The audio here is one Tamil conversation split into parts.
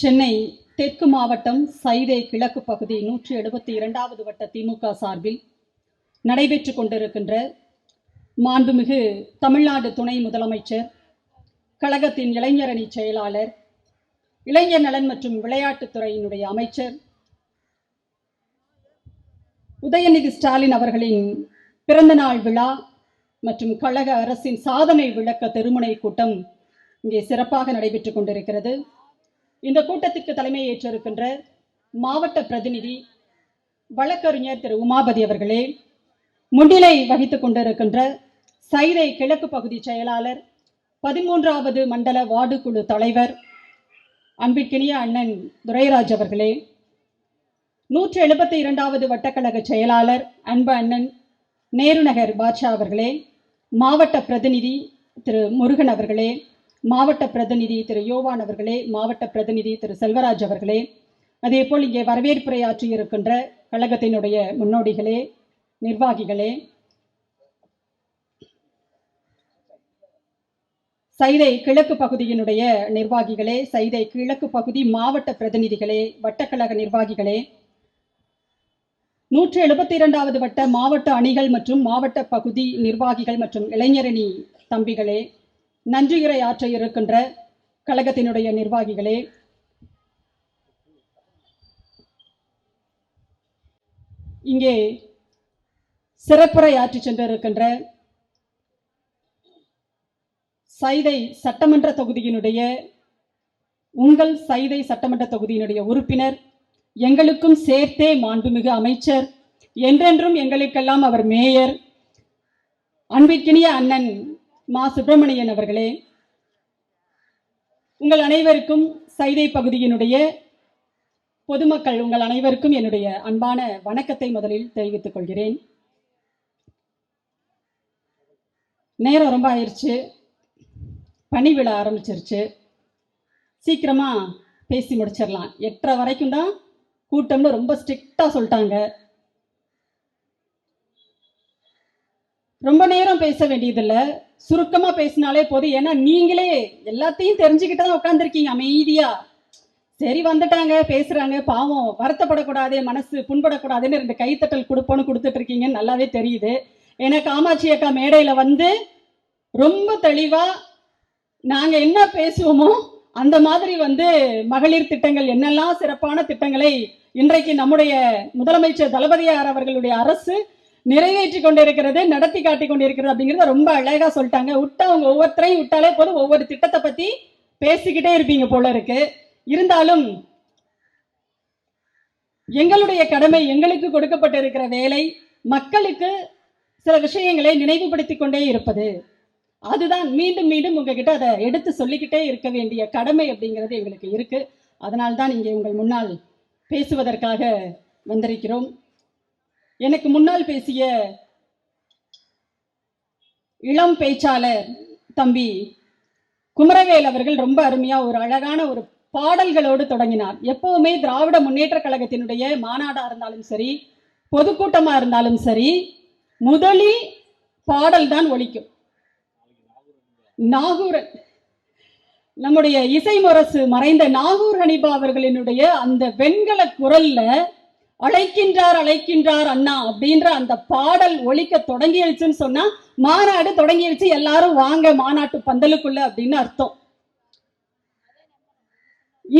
சென்னை தெற்கு மாவட்டம் சைதை கிழக்கு பகுதி 172வது வட்ட திமுக சார்பில் நடைபெற்று கொண்டிருக்கின்ற மாண்புமிகு தமிழ்நாடு துணை முதலமைச்சர், கழகத்தின் இளைஞரணி செயலாளர், இளைஞர் நலன் மற்றும் விளையாட்டுத்துறையினுடைய அமைச்சர் உதயநிதி ஸ்டாலின் அவர்களின் பிறந்தநாள் விழா மற்றும் கழக அரசின் சாதனை விளக்க தெருமுனை கூட்டம் இங்கே சிறப்பாக நடைபெற்றுக் கொண்டிருக்கிறது. இந்த கூட்டத்திற்கு தலைமை ஏற்றிருக்கின்ற மாவட்ட பிரதிநிதி வழக்கறிஞர் திரு உமாபதி அவர்களே, முன்னிலை வகித்துக் கொண்டிருக்கின்ற சைதை கிழக்கு பகுதி செயலாளர், 13வது மண்டல வார்டு குழு தலைவர் அன்பிற்கினிய அண்ணன் துரைராஜ் அவர்களே, 172வது வட்டக்கழக செயலாளர் அன்பு அண்ணன் நேருநகர் பாட்ஷா அவர்களே, மாவட்ட பிரதிநிதி திரு முருகன் அவர்களே, மாவட்ட பிரதிநிதி திரு யோவான் அவர்களே, மாவட்ட பிரதிநிதி திரு செல்வராஜ் அவர்களே, அதேபோல் இங்கே வரவேற்புரையாற்றி இருக்கின்ற கழகத்தினுடைய முன்னோடிகளே, நிர்வாகிகளே, சைதை கிழக்கு பகுதியினுடைய நிர்வாகிகளே, சைதை கிழக்கு பகுதி மாவட்ட பிரதிநிதிகளே, வட்டக்கழக நிர்வாகிகளே, 172வது வட்ட மாவட்ட அணிகள் மற்றும் மாவட்ட பகுதி நிர்வாகிகள் மற்றும் இளைஞரணி தம்பிகளே, நன்றியுரை ஆற்ற இருக்கின்ற கழகத்தினுடைய நிர்வாகிகளே, இங்கே சிறப்புரை ஆற்றி சென்றிருக்கின்ற சைதை சட்டமன்ற தொகுதியினுடைய உங்கள் சைதை சட்டமன்ற தொகுதியினுடைய உறுப்பினர், எங்களுக்கும் சேர்த்தே மாண்புமிகு அமைச்சர், என்றென்றும் எங்களுக்கெல்லாம் அவர் மேயர், அன்பிற்கினிய அண்ணன் மா சுப்பிரமணியன் அவர்களே, உங்கள் அனைவருக்கும் சைதை பகுதியினுடைய பொதுமக்கள் உங்கள் அனைவருக்கும் என்னுடைய அன்பான வணக்கத்தை முதலில் தெரிவித்துக் கொள்கிறேன். நேரம் ரொம்ப ஆயிடுச்சு, பனி விழ ஆரம்பிச்சிருச்சு, சீக்கிரமா பேசி முடிச்சிடலாம். 8:30 வரைக்கும் தான் கூட்டம்னு ரொம்ப ஸ்ட்ரிக்டா சொல்லிட்டாங்க. ரொம்ப நேரம் பேச வேண்டியதில்லை, சுருக்கமா பேசினாலே போதும். ஏன்னா நீங்களே எல்லாத்தையும் தெரிஞ்சுக்கிட்டு தான் உட்காந்துருக்கீங்க அமைதியா. சரி வந்துட்டாங்க பேசுறாங்க, பாவம் வருத்தப்படக்கூடாது, மனசு புண்படக்கூடாதுன்னு 2 கைத்தட்டல் கொடுப்போன்னு கொடுத்துட்டு இருக்கீங்கன்னு நல்லாவே தெரியுது. ஏன்னா காமாட்சி அக்கா மேடையில வந்து ரொம்ப தெளிவா நாங்க என்ன பேசுவோமோ அந்த மாதிரி வந்து மகளிர் திட்டங்கள் என்னெல்லாம் சிறப்பான திட்டங்களை இன்றைக்கு நம்முடைய முதலமைச்சர் தளபதியார் அவர்களுடைய அரசு நிறைவேற்றி கொண்டிருக்கிறது, நடத்தி காட்டி கொண்டிருக்கிறது அப்படிங்கிறத ரொம்ப அழகா சொல்லிட்டாங்க. விட்டா அவங்க ஒவ்வொருத்தரையும் விட்டாலே போதும், ஒவ்வொரு திட்டத்தை பத்தி பேசிக்கிட்டே இருப்பீங்க போல இருக்கு. இருந்தாலும் எங்களுடைய கடமை, எங்களுக்கு கொடுக்கப்பட்டிருக்கிற வேலை மக்களுக்கு சில விஷயங்களை நினைவுபடுத்திக் கொண்டே இருப்பது. அதுதான் மீண்டும் மீண்டும் உங்ககிட்ட அதை எடுத்து சொல்லிக்கிட்டே இருக்க வேண்டிய கடமை அப்படிங்கிறது எங்களுக்கு இருக்கு. அதனால்தான் இங்கே உங்கள் முன்னால் பேசுவதற்காக வந்திருக்கிறோம். எனக்கு முன்னால் பேசிய இளம் பேச்சாளர் தம்பி குமரவேல் அவர்கள் ரொம்ப அருமையா ஒரு அழகான ஒரு பாடல்களோடு தொடங்கினார். எப்பவுமே திராவிட முன்னேற்ற கழகத்தினுடைய மாநாடா இருந்தாலும் சரி, பொதுக்கூட்டமா இருந்தாலும் சரி, முதலில் பாடல் தான் ஒலிக்கும். நாகூர், நம்முடைய இசை முரசு மறைந்த நாகூர் ஹனிபா அவர்களினுடைய அந்த வெண்கல குரல்ல அழைக்கின்றார் அழைக்கின்றார் அண்ணா அப்படின்ற அந்த பாடல் ஒலிக்க தொடங்கிடுச்சுன்னு சொன்னா மாநாடு தொடங்கிடுச்சு, எல்லாரும் வாங்க மாநாட்டு பந்தலுக்குள்ள அப்படின்னு அர்த்தம்.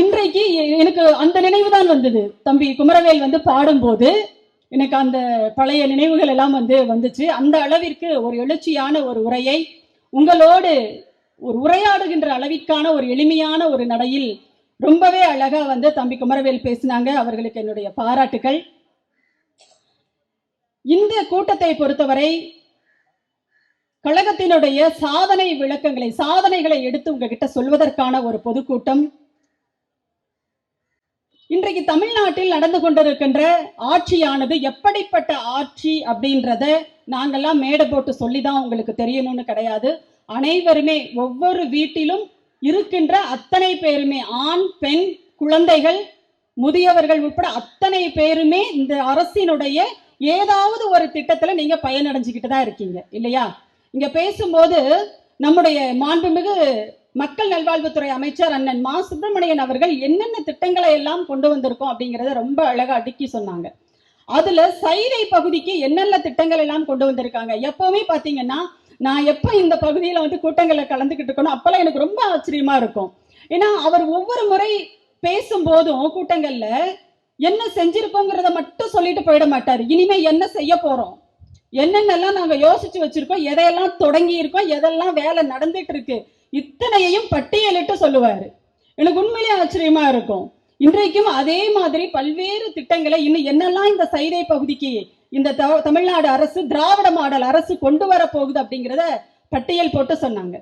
இன்றைக்கு எனக்கு அந்த நினைவுதான் வந்தது. தம்பி குமரவேல் வந்து பாடும்போது எனக்கு அந்த பழைய நினைவுகள் எல்லாம் வந்துச்சு. அந்த அளவிற்கு ஒரு எழுச்சியான ஒரு உரையை உங்களோடு ஒரு உரையாடுகின்ற அளவிற்கான ஒரு எளிமையான ஒரு நடையில் ரொம்பவே அழகா தம்பி குமரவேல் பேசினாங்க. அவர்களுக்கு என்னுடைய பாராட்டுகள். இந்த கூட்டத்தை பொறுத்தவரை கழகத்தினுடைய சாதனை விளக்கங்களை, சாதனைகளை எடுத்து உங்ககிட்ட சொல்வதற்கான ஒரு பொதுக்கூட்டம். இன்றைக்கு தமிழ்நாட்டில் நடந்து கொண்டிருக்கின்ற ஆட்சியானது எப்படிப்பட்ட ஆட்சி அப்படின்றத நாங்கெல்லாம் மேடை போட்டு சொல்லிதான் உங்களுக்கு தெரியணும்னு கிடையாது. அனைவருமே ஒவ்வொரு வீட்டிலும் இருக்கின்ற அத்தனை பேருமே, ஆண் பெண் குழந்தைகள் முதியவர்கள் உட்பட அத்தனை பேருமே இந்த அரசினுடைய ஏதாவது ஒரு திட்டத்துல நீங்க பயனடைஞ்சுக்கிட்டு தான் இருக்கீங்க இல்லையா? இங்க பேசும்போது நம்முடைய மாண்புமிகு மக்கள் நல்வாழ்வுத்துறை அமைச்சர் அண்ணன் மா சுப்பிரமணியன் அவர்கள் என்னென்ன திட்டங்களை எல்லாம் கொண்டு வந்திருக்கோம் அப்படிங்கிறத ரொம்ப அழகா அடுக்கி சொன்னாங்க. அதுல சைதை பகுதிக்கு என்னென்ன திட்டங்கள் எல்லாம் கொண்டு வந்திருக்காங்க. எப்பவுமே பாத்தீங்கன்னா நான் எப்ப இந்த பகுதியில வந்து கூட்டங்களை கலந்துகிட்டு இருக்கணும் அப்பெல்லாம் எனக்கு ரொம்ப ஆச்சரியமா இருக்கும். ஏன்னா அவர் ஒவ்வொரு முறை பேசும் போதும் கூட்டங்கள்ல என்ன செஞ்சிருக்கோங்கிறத மட்டும் சொல்லிட்டு போயிட மாட்டாரு. இனிமே என்ன செய்ய போறோம், என்னென்னலாம் நாங்க யோசிச்சு வச்சிருக்கோம், எதையெல்லாம் தொடங்கி இருக்கோம், எதெல்லாம் வேலை நடந்துட்டு இருக்கு, இத்தனையையும் பட்டியலிட்டு சொல்லுவாரு. எனக்கு உண்மையிலே ஆச்சரியமா இருக்கும். இன்றைக்கும் அதே மாதிரி பல்வேறு திட்டங்களை இன்னும் என்னெல்லாம் இந்த சைதை பகுதிக்கு இந்த தமிழ்நாடு அரசு திராவிட மாடல் அரசு கொண்டு வர போகுது அப்படிங்கிறத பட்டியல் போட்டு சொன்னாங்க.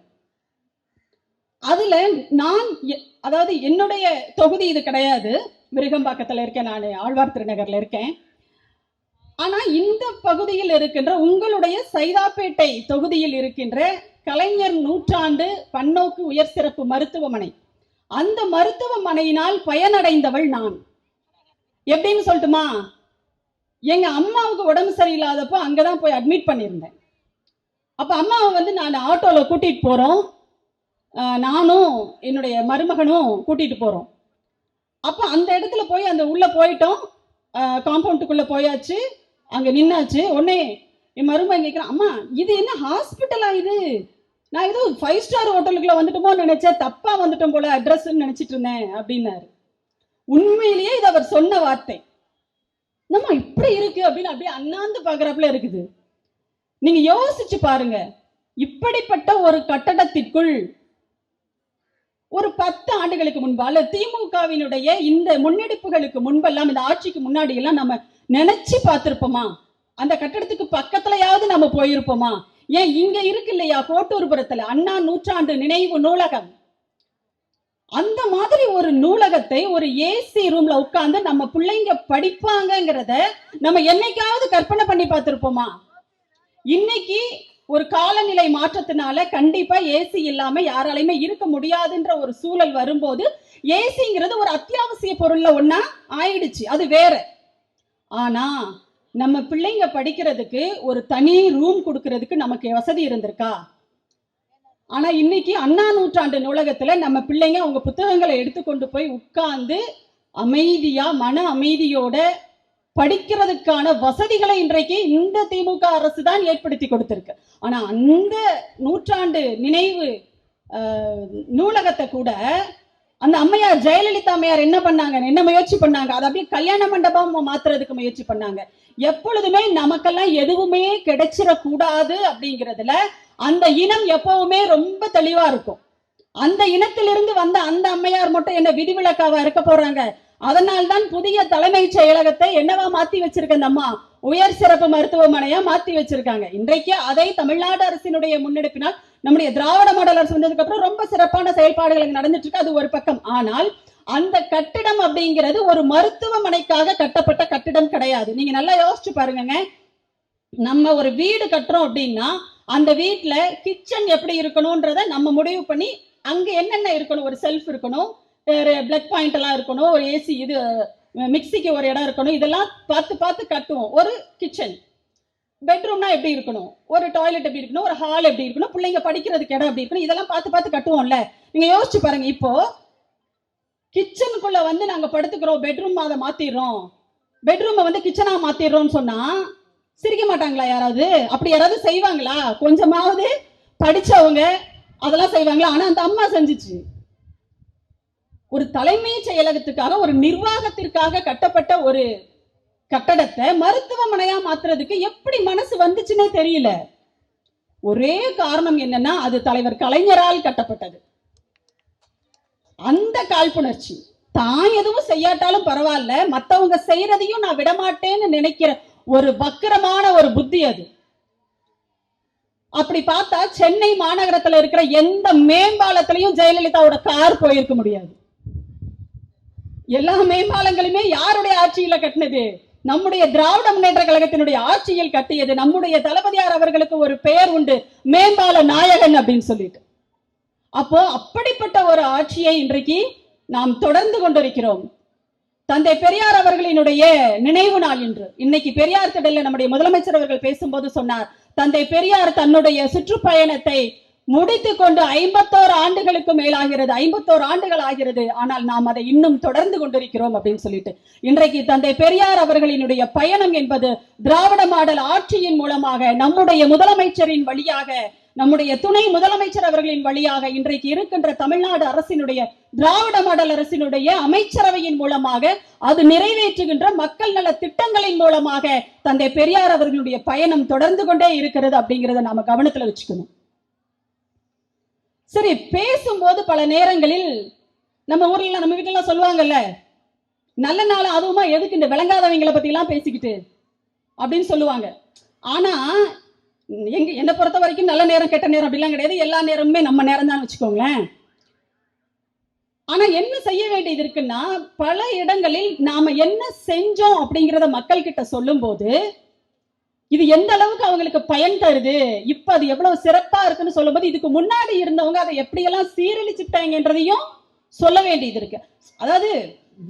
அதுல நான் அதாவது என்னுடைய தொகுதி இது கிடையாது, விருகம்பாக்கத்துல இருக்கேன், நான் ஆழ்வார் திருநகர்ல இருக்கேன். ஆனா இந்த பகுதியில் இருக்கின்ற உங்களுடைய சைதாப்பேட்டை தொகுதியில் இருக்கின்ற கலைஞர் நூற்றாண்டு பன்னோக்கு உயர் சிறப்பு மருத்துவமனை, அந்த மருத்துவமனையினால் பயனடைந்தவள் நான். எப்படின்னு சொல்லட்டுமா, எங்க அம்மாவுக்கு உடம்பு சரியில்லாதப்போ அங்கதான் போய் அட்மிட் பண்ணியிருந்தேன். அப்ப அம்மாவை வந்து நான் ஆட்டோல கூட்டிட்டு போறோம், நானும் என்னுடைய மருமகனும் கூட்டிட்டு போறோம். அப்ப அந்த இடத்துல போய் அந்த உள்ள போயிட்டோம், காம்பவுண்டுக்குள்ள போயாச்சு, அங்க நின்னாச்சு. உடனே என் மருமகன் கேட்கிறான், அம்மா இது என்ன ஹாஸ்பிட்டலா, இது நான் ஏதோ 5 ஸ்டார் ஹோட்டலுக்குள்ள வந்துட்டோமோ நினைச்சேன், தப்பா வந்துட்டோம் போல அட்ரஸ் நினைச்சிட்டு இருந்தேன் அப்படின்னாரு. உண்மையிலேயே இது அவர் சொன்ன வார்த்தை. நம்ம இப்படி இருக்கு அப்படின்னு அப்படியே அண்ணாந்து பாக்குறப்பல இருக்குது. நீங்க யோசிச்சு பாருங்க, இப்படிப்பட்ட ஒரு கட்டடத்திற்குள் ஒரு 10 ஆண்டுகளுக்கு முன்பால திமுகவினுடைய இந்த முன்னெடுப்புகளுக்கு முன்பெல்லாம், இந்த ஆட்சிக்கு முன்னாடி எல்லாம் நம்ம நினைச்சு பார்த்திருப்போமா? அந்த கட்டடத்துக்கு பக்கத்துலயாவது நம்ம போயிருப்போமா? ஏன் இங்க இருக்கு இல்லையா கோட்டூர்புரத்துல அண்ணா நூற்றாண்டு நினைவு நூலகம், அந்த மாதிரி ஒரு நூலகத்தை ஒரு ஏசி ரூம்ல உட்கார்ந்து நம்ம பிள்ளைங்க படிப்பாங்கிறத நம்ம என்னைக்காவது கற்பனை பண்ணி பார்த்திருப்போமா? இன்னைக்கு ஒரு காலநிலை மாற்றத்தினால கண்டிப்பா ஏசி இல்லாம யாராலையுமே இருக்க முடியாதுன்ற ஒரு சூழல் வரும்போது ஏசிங்கிறது ஒரு அத்தியாவசிய பொருள்ல ஒண்ணா ஆயிடுச்சு, அது வேற. ஆனா நம்ம பிள்ளைங்க படிக்கிறதுக்கு ஒரு தனி ரூம் கொடுக்கறதுக்கு நமக்கு வசதி இருந்திருக்கா? ஆனா இன்னைக்கு அண்ணா நூற்றாண்டு நூலகத்துல நம்ம பிள்ளைங்க அவங்க புத்தகங்களை எடுத்துக்கொண்டு போய் உட்கார்ந்து அமைதியா மன அமைதியோட படிக்கிறதுக்கான வசதிகளை இன்றைக்கு இந்த திமுக அரசு தான் ஏற்படுத்தி கொடுத்திருக்கு. ஆனா அந்த நூற்றாண்டு நினைவு நூலகத்தை கூட அந்த அம்மையார் ஜெயலலிதா அம்மையார் என்ன பண்ணாங்க, என்ன முயற்சி பண்ணாங்க, அதை அப்படியே கல்யாண மண்டபம் மாத்துறதுக்கு முயற்சி பண்ணாங்க. எப்பொழுதுமே நமக்கெல்லாம் எதுவுமே கிடைச்சிடக்கூடாது அப்படிங்கிறதுல அந்த இனம் எப்பவுமே ரொம்ப தெளிவா இருக்கும். அந்த இனத்திலிருந்து வந்த அந்த அம்மையார் மட்டும் என்ன விதிவிலக்காவா இருக்க போறாங்க? அதனால்தான் புதிய தலைமைச் செயலகத்தை என்னவா மாத்தி வச்சிருக்க அந்த அம்மா, உயர் சிறப்பு மருத்துவமனையா மாத்தி வச்சிருக்காங்க. இன்றைக்கு அதை தமிழ்நாடு அரசினுடைய முன்னெடுப்பினால் நம்முடைய திராவிட மாடல் அரசு வந்ததுக்கு அப்புறம் ரொம்ப சிறப்பான செயல்பாடுகள் நடந்துட்டு இருக்கு, அது ஒரு பக்கம். ஆனால் அந்த கட்டிடம் அப்படிங்கிறது ஒரு மருத்துவமனைக்காக கட்டப்பட்ட கட்டிடம் கிடையாது. நீங்க நல்லா யோசிச்சு பாருங்க, நம்ம ஒரு வீடு கட்டுறோம் அப்படின்னா அந்த வீட்டுல கிச்சன் எப்படி இருக்கணும்ன்றத நம்ம முடிவு பண்ணி அங்க என்னென்ன இருக்கணும், ஒரு செல்ஃப் இருக்கணும், பிளக் பாயிண்ட் எல்லாம் இருக்கணும், ஒரு ஏசி இது மிக்சிக்கு ஒரு இடம் இருக்கணும், இதெல்லாம் பார்த்து பார்த்து கட்டுவோம். ஒரு கிச்சன், பெட்ரூம்னா எப்படி இருக்கணும், ஒரு டாய்லெட் எப்படி இருக்கணும், ஒரு ஹால் எப்படி இருக்கணும், பிள்ளைங்க படிக்கிறதுக்கு இடம் எப்படி இருக்கணும், இதெல்லாம் பார்த்து பார்த்து கட்டுவோம்ல. நீங்க யோசிச்சு பாருங்க, இப்போ கிச்சனுக்குள்ள வந்து நாங்க படுத்துக்கிறோம், பெட்ரூம் அதை மாத்திடுறோம், பெட்ரூமை வந்து கிச்சனா மாத்திடுறோம்னு சொன்னா சிரிக்க மாட்டாங்களா யாராவது? அப்படி யாராவது செய்வாங்களா? கொஞ்சமாவது படிச்சவங்க அதெல்லாம் செய்வாங்களா? ஆனா அந்த அம்மா செஞ்சிச்சு. ஒரு தலைமை செயலகத்துக்காக, ஒரு நிர்வாகத்திற்காக கட்டப்பட்ட ஒரு கட்டடத்தை மருத்துவமனையா மாத்துறதுக்கு எப்படி மனசு வந்துச்சுன்னே தெரியல. ஒரே காரணம் என்னன்னா, அது தலைவர் கலைஞரால் கட்டப்பட்டது. அந்த காழ்ப்புணர்ச்சி, தான் எதுவும் செய்யாட்டாலும் பரவாயில்ல, மத்தவங்க செய்யறதையும் நான் விடமாட்டேன்னு நினைக்கிற ஒரு வக்கரமான ஒரு புத்தி அது. அப்படி பார்த்தா சென்னை மாநகரத்துல இருக்கிற எந்த மேம்பாலத்திலையும் ஜெயலலிதாவோட கார் போயிருக்க முடியாது. எல்லா மேம்பாலங்களுமே யாருடைய ஆட்சியில கட்டினது? நம்முடைய திராவிட முன்னேற்ற கழகத்தினுடைய ஆட்சியில் கட்டியது. நம்முடைய தளபதியார் அவர்களுக்கு ஒரு பெயர் உண்டு, மேம்பால நாயகன் அப்படின்னு சொல்லிட்டு. அப்போ அப்படிப்பட்ட ஒரு ஆட்சியை இன்றைக்கு நாம் தொடர்ந்து கொண்டிருக்கிறோம். தந்தை பெரியார் அவர்களினுடைய நினைவு நாள் இன்று. இன்னைக்கு பெரியார் திடல்ல நம்முடைய முதலமைச்சர் அவர்கள் பேசும்போது சொன்னார், தந்தை பெரியார் தன்னுடைய சுற்றுப்பயணத்தை முடித்துக் கொண்டு 51 ஆண்டுகளுக்கு மேலாகிறது, 51 ஆண்டுகள் ஆகிறது. ஆனால் நாம் அதை இன்னும் தொடர்ந்து கொண்டிருக்கிறோம் அப்படின்னு சொல்லிட்டு இன்றைக்கு தந்தை பெரியார் அவர்களினுடைய பயணம் என்பது திராவிட மாடல் ஆட்சியின் மூலமாக, நம்முடைய முதலமைச்சரின் வழியாக, நம்முடைய துணை முதலமைச்சர் அவர்களின் வழியாக, இன்றைக்கு இருக்கின்ற தமிழ்நாடு அரசினுடைய திராவிட மாடல் அரசினுடைய அமைச்சரவையின் மூலமாக, அது நிறைவேற்றுகின்ற மக்கள் நல திட்டங்களின் மூலமாக தந்தை பெரியார் அவர்களுடைய பயணம் தொடர்ந்து கொண்டே இருக்கிறது அப்படிங்கிறத நாம கவனத்துல வச்சுக்கணும். சரி, பேசும்போது பல நேரங்களில் நம்ம ஊர்ல, நம்ம வீட்டுல சொல்லுவாங்கல்ல, நல்ல நாள் அதுவுமா எதுக்கு இந்த விளங்காதவங்களை பத்தி எல்லாம் பேசிக்கிட்டு அப்படின்னு சொல்லுவாங்க. ஆனா என்னை பொறுத்த வரைக்கும் நல்ல நேரம் கெட்ட நேரம் அப்படிலாம் கிடையாது, எல்லா நேரமுமே நம்ம நேரம் தான் வச்சுக்கோங்களேன். ஆனா என்ன செய்ய வேண்டியது இருக்குன்னா, பல இடங்களில் நாம என்ன செஞ்சோம் அப்படிங்கிறத மக்கள் கிட்ட சொல்லும் போது இது எந்த அளவுக்கு அவங்களுக்கு பயன் தருது, இப்ப அது எவ்வளவு சிறப்பா இருக்குன்னு சொல்லும் போது இதுக்கு முன்னாடி இருந்தவங்க அதை எப்படியெல்லாம் சீரழிச்சுட்டாங்கன்றதையும் சொல்ல வேண்டியது இருக்கு. அதாவது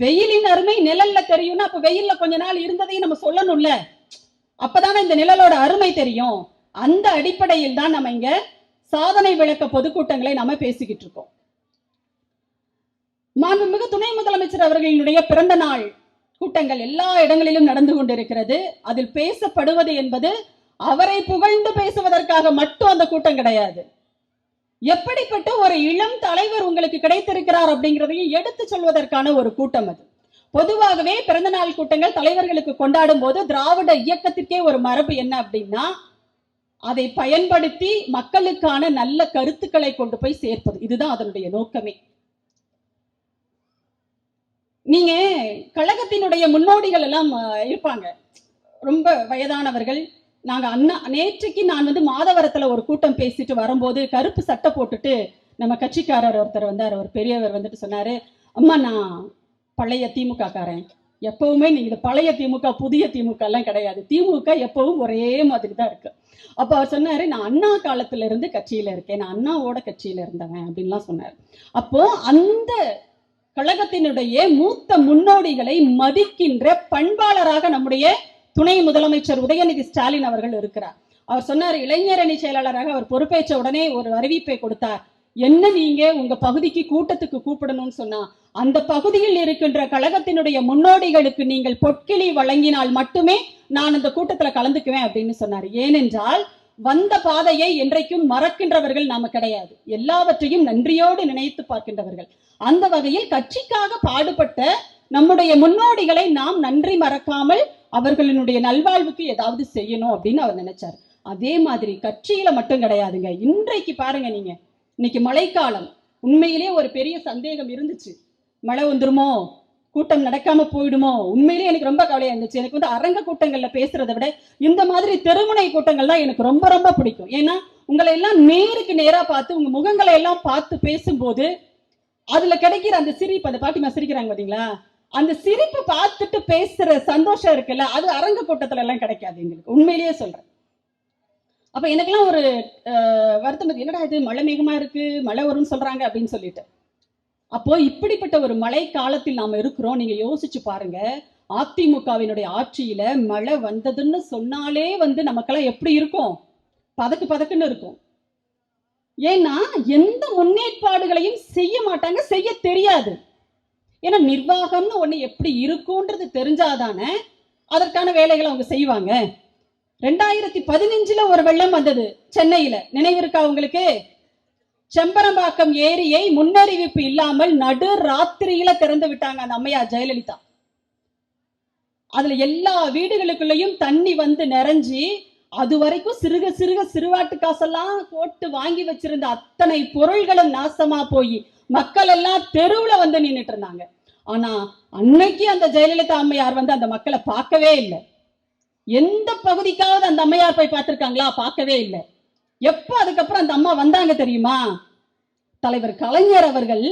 வெயிலின் அருமை நிழல்ல தெரியும்னா, அப்ப வெயில்ல கொஞ்ச நாள் இருந்ததையும் நம்ம சொல்லணும்ல, அப்பதானே இந்த நிழலோட அருமை தெரியும். அந்த அடிப்படையில் தான் நம்ம இங்க சாதனை விளக்க பொதுக்கூட்டங்களை நாம பேசிக்கிட்டு இருக்கோம். மாண்புமிகு துணை முதலமைச்சர் அவர்களினுடைய பிறந்த நாள் கூட்டங்கள் எல்லா இடங்களிலும் நடந்து கொண்டிருக்கிறது. அதில் பேசப்படுவது என்பது அவரை புகழ்ந்து பேசுவதற்காக மட்டும் அந்த கூட்டம் கிடையாது. எப்படிப்பட்ட ஒரு இளம் தலைவர் உங்களுக்கு கிடைத்திருக்கிறார் அப்படிங்கிறதையும் எடுத்து சொல்வதற்கான ஒரு கூட்டம் அது. பொதுவாகவே பிறந்த நாள் கூட்டங்கள் தலைவர்களுக்கு கொண்டாடும் போது திராவிட இயக்கத்திற்கே ஒரு மரபு என்ன அப்படின்னா, அதை பயன்படுத்தி மக்களுக்கான நல்ல கருத்துக்களை கொண்டு போய் சேர்ப்பது. இதுதான் அதனுடைய நோக்கமே. நீங்க கழகத்தினுடைய முன்னோடிகள் எல்லாம் இருப்பாங்க, ரொம்ப வயதானவர்கள். நாங்க நேற்றுக்கு நான் மாதவரத்துல ஒரு கூட்டம் பேசிட்டு வரும்போது கருப்பு சட்டை போட்டுட்டு நம்ம கட்சிக்காரர் ஒருத்தர் வந்தார். ஒரு பெரியவர் வந்துட்டு சொன்னாரு, அம்மா நான் பழைய திமுக காரன், எப்பவுமே நீங்க பழைய திமுக புதிய திமுக எல்லாம் கிடையாது, திமுக எப்பவும் ஒரே மாதிரி தான் இருக்கு. அப்ப அவர் சொன்னாரு, நான் அண்ணா காலத்துல இருந்து கட்சியில இருக்கேன், நான் அண்ணாவோட கட்சியில இருந்தவன் அப்படின்லாம் சொன்னார். அப்போ அந்த கழகத்தினுடைய மூத்த முன்னோடிகளை மதிக்கின்ற பண்பாளராக நம்முடைய துணை முதலமைச்சர் உதயநிதி ஸ்டாலின் அவர்கள் இருக்கிறார். அவர் சொன்னார், இளைஞரணி செயலாளராக அவர் பொறுப்பேற்ற உடனே ஒரு அறிவிப்பை கொடுத்தார். என்ன நீங்க உங்க பகுதிக்கு கூட்டத்துக்கு கூப்பிடணும்னு சொன்னா, அந்த பகுதியில் இருக்கின்ற கழகத்தினுடைய முன்னோடிகளுக்கு நீங்கள் பொற்கிளி வழங்கினால் மட்டுமே நான் அந்த கூட்டத்துல கலந்துக்குவேன் அப்படின்னு சொன்னார். ஏனென்றால் வந்த பாதையை என்றைக்கும் மறக்கின்றவர்கள் நாம கிடையாது, எல்லாவற்றையும் நன்றியோடு நினைத்து பார்க்கின்றவர்கள். அந்த வகையில் கட்சிக்காக பாடுபட்ட நம்முடைய முன்னோடிகளை நாம் நன்றி மறக்காமல் அவர்களினுடைய நல்வாழ்வுக்கு ஏதாவது செய்யணும் அப்படின்னு அவர் நினைச்சார். அதே மாதிரி கட்சியில மட்டும் கிடையாதுங்க. இன்றைக்கு பாருங்க, நீங்க இன்னைக்கு மழைக்காலம், உண்மையிலேயே ஒரு பெரிய சந்தேகம் இருந்துச்சு, மழை வந்துருமோ, கூட்டம் நடக்காம போயிடுமோ. உண்மையிலேயே எனக்கு ரொம்ப கவலையா இருந்துச்சு. எனக்கு அரங்க கூட்டங்கள்ல பேசுறதை விட இந்த மாதிரி தெருமுனை கூட்டங்கள் தான் எனக்கு ரொம்ப ரொம்ப பிடிக்கும். ஏன்னா உங்களை எல்லாம் நேருக்கு நேரா பார்த்து உங்க முகங்களை எல்லாம் பார்த்து பேசும்போது அதுல கிடைக்கிற அந்த சிரிப்பு, அந்த பாட்டிமா சிரிக்கிறாங்க பாத்தீங்களா, அந்த சிரிப்பு பார்த்துட்டு பேசுற சந்தோஷம் இருக்குல்ல, அது அரங்க கூட்டத்துல எல்லாம் கிடைக்காது எங்களுக்கு, உண்மையிலேயே சொல்றேன். அப்ப எனக்கெல்லாம் ஒரு வருத்தம், என்னடா இது மழை மேகமா இருக்கு, மழை வரும்னு சொல்றாங்க அப்படின்னு சொல்லிட்டு. அப்போ இப்படிப்பட்ட ஒரு மழை காலத்தில் நாம இருக்கிறோம். நீங்க யோசிச்சு பாருங்க, அதிமுகவினுடைய ஆட்சியில மழை வந்ததுன்னு சொன்னாலே நமக்கெல்லாம் எப்படி இருக்கும், பதக்கு பதக்குன்னு இருக்கும். ஏன்னா எந்த முன்னேற்பாடுகளையும் செய்ய மாட்டாங்க, செய்ய தெரியாது. ஏன்னா நிர்வாகம்னு ஒண்ணு எப்படி இருக்கும்ன்றது தெரிஞ்சாதானே அதற்கான வேலைகளை அவங்க செய்வாங்க. 2015 ஒரு வெள்ளம் வந்தது சென்னையில, நினைவிருக்கா உங்களுக்கு? செம்பரம்பாக்கம் ஏரியை முன்னறிவிப்பு இல்லாமல் நடு ராத்திரியில திறந்து விட்டாங்க அந்த அம்மையார் ஜெயலலிதா. அதுல எல்லா வீடுகளுக்குள்ளேயும் தண்ணி நிறைஞ்சு, அது வரைக்கும் சிறுக சிறுக சிறுவாட்டு காசெல்லாம் போட்டு வாங்கி வச்சிருந்த அத்தனை பொருள்களும் நாசமா போய் மக்கள் எல்லாம் தெருவுல நின்றுட்டு இருந்தாங்க. ஆனா அன்னைக்கு அந்த ஜெயலலிதா அம்மையார் அந்த மக்களை பார்க்கவே இல்லை. எந்த பகுதிக்காவது அந்த அம்மையார் போய் பார்த்திருக்காங்களா? பார்க்கவே இல்லை. எப்ப அதுக்கப்புறம் அந்த அம்மா வந்தாங்க தெரியுமா? தலைவர் கலைஞர் அவர்கள்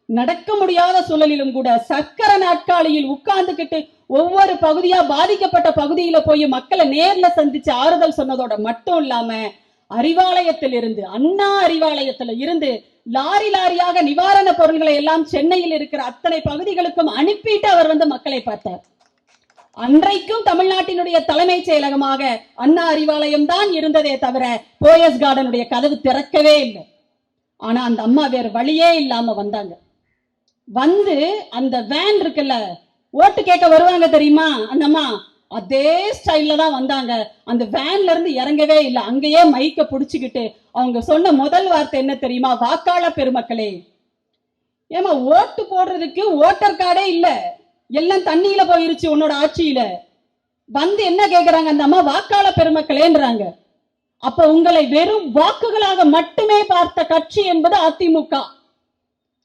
நடக்க முடியாத சூழலிலும் கூட சக்கர நாட்காலியில் உட்கார்ந்துகிட்டு ஒவ்வொரு பகுதியா பாதிக்கப்பட்ட பகுதியில போய் மக்களை நேர்ல சந்திச்சு ஆறுதல் சொன்னதோட மட்டும் இல்லாம, அறிவாலயத்தில் இருந்து, அண்ணா அறிவாலயத்துல இருந்து லாரி லாரியாக நிவாரண பொருள்களை எல்லாம் சென்னையில் இருக்கிற அத்தனை பகுதிகளுக்கும் அனுப்பிட்டு அவர் மக்களை பார்த்தார். அன்றைக்கும் தமிழ்நாட்டினுடைய தலைமைச் செயலகமாக அண்ணா அறிவாலயம் தான் இருந்ததே தவிர போயஸ் கார்டனுடைய கதவு திறக்கவே இல்லை. ஆனா அந்த அம்மா வேற வழியே இல்லாம வந்தாங்க. வந்து அந்த வேன் இருக்குல்ல, ஓட்டு கேட்க வருவாங்க தெரியுமா அந்த அம்மா, அதே ஸ்டைல்ல தான் வந்தாங்க. அந்த வேன்ல இருந்து இறங்கவே இல்லை. அங்கேயே மைக்க புடிச்சுக்கிட்டு அவங்க சொன்ன முதல் வார்த்தை என்ன தெரியுமா? வாக்காளர் பெருமக்களே, ஏமா ஓட்டு போடுறதுக்கு ஓட்டர் கார்டே இல்ல, எல்லாம் தண்ணியில போயிருச்சு உன்னோட ஆட்சியில. வந்து என்ன கேக்குறாங்க அந்த அம்மா? வாக்காளர் பெருமக்களேன்றாங்க. அப்ப உங்களை வெறும் வாக்குகளாக மட்டுமே பார்த்த கட்சி என்பது அதிமுக.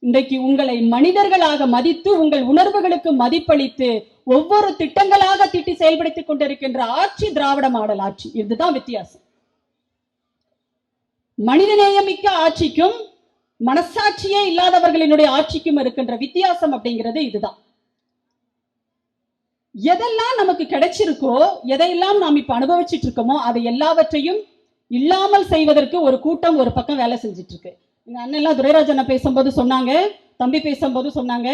இன்றைக்கு உங்களை மனிதர்களாக மதித்து உங்கள் உணர்வுகளுக்கு மதிப்பளித்து ஒவ்வொரு திட்டங்களாக திட்டி செயல்படுத்திக் கொண்டிருக்கின்ற ஆட்சி திராவிட மாடல் ஆட்சி. இதுதான் வித்தியாசம். மனிதநேயமிக்க ஆட்சிக்கும் மனசாட்சியே இல்லாதவர்களினுடைய ஆட்சிக்கும் இருக்கின்ற வித்தியாசம் அப்படிங்கிறது இதுதான். எதெல்லாம் நமக்கு கிடைச்சிருக்கோ, எதையெல்லாம் நாம் இப்ப அனுபவிச்சுட்டு இருக்கோமோ, அதை எல்லாவற்றையும் இல்லாமல் செய்வதற்கு ஒரு கூட்டம் ஒரு பக்கம் வேலை செஞ்சுட்டு இருக்கு. எங்க அண்ணன் எல்லாம் துரைராஜன் பேசும்போது சொன்னாங்க, தம்பி பேசும்போது சொன்னாங்க,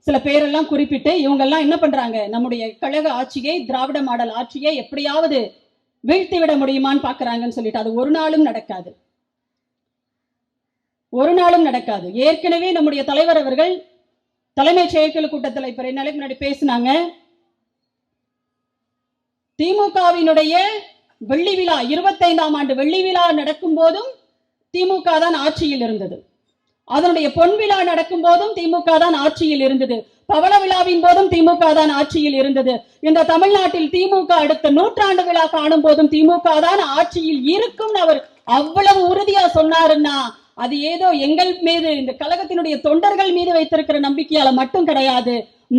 சில பேரெல்லாம் குறிப்பிட்டு இவங்க எல்லாம் என்ன பண்றாங்க, நம்முடைய கழக ஆட்சியை, திராவிட மாடல் ஆட்சியை எப்படியாவது வீழ்த்தி விட முடியுமான்னு பாக்குறாங்கன்னு சொல்லிட்டு. அது ஒரு நாளும் நடக்காது, ஒரு நாளும் நடக்காது. ஏற்கனவே நம்முடைய தலைவர் அவர்கள் தலைமை செயற்குழு கூட்டத்தில் இப்ப 2 நாளைக்கு முன்னாடி பேசினாங்க. திமுகவினுடைய வெள்ளி விழா 25ஆம் ஆண்டு வெள்ளி விழா நடக்கும் போதும் திமுக தான் ஆட்சியில் இருந்தது. அதனுடைய பொன் விழா நடக்கும் போதும் திமுக தான் ஆட்சியில் இருந்தது. பவள விழாவின் போதும் திமுக தான் ஆட்சியில் இருந்தது. இந்த தமிழ்நாட்டில் திமுக அடுத்த 100ஆண்டு விழா காணும் போதும் திமுக தான் ஆட்சியில் இருக்கும் அவர் அவ்வளவு உறுதியா சொன்னாருன்னா, அது ஏதோ எங்கள் மீது, இந்த கழகத்தினுடைய தொண்டர்கள் மீது வைத்திருக்கிற நம்பிக்கையால மட்டும் கிடையாது,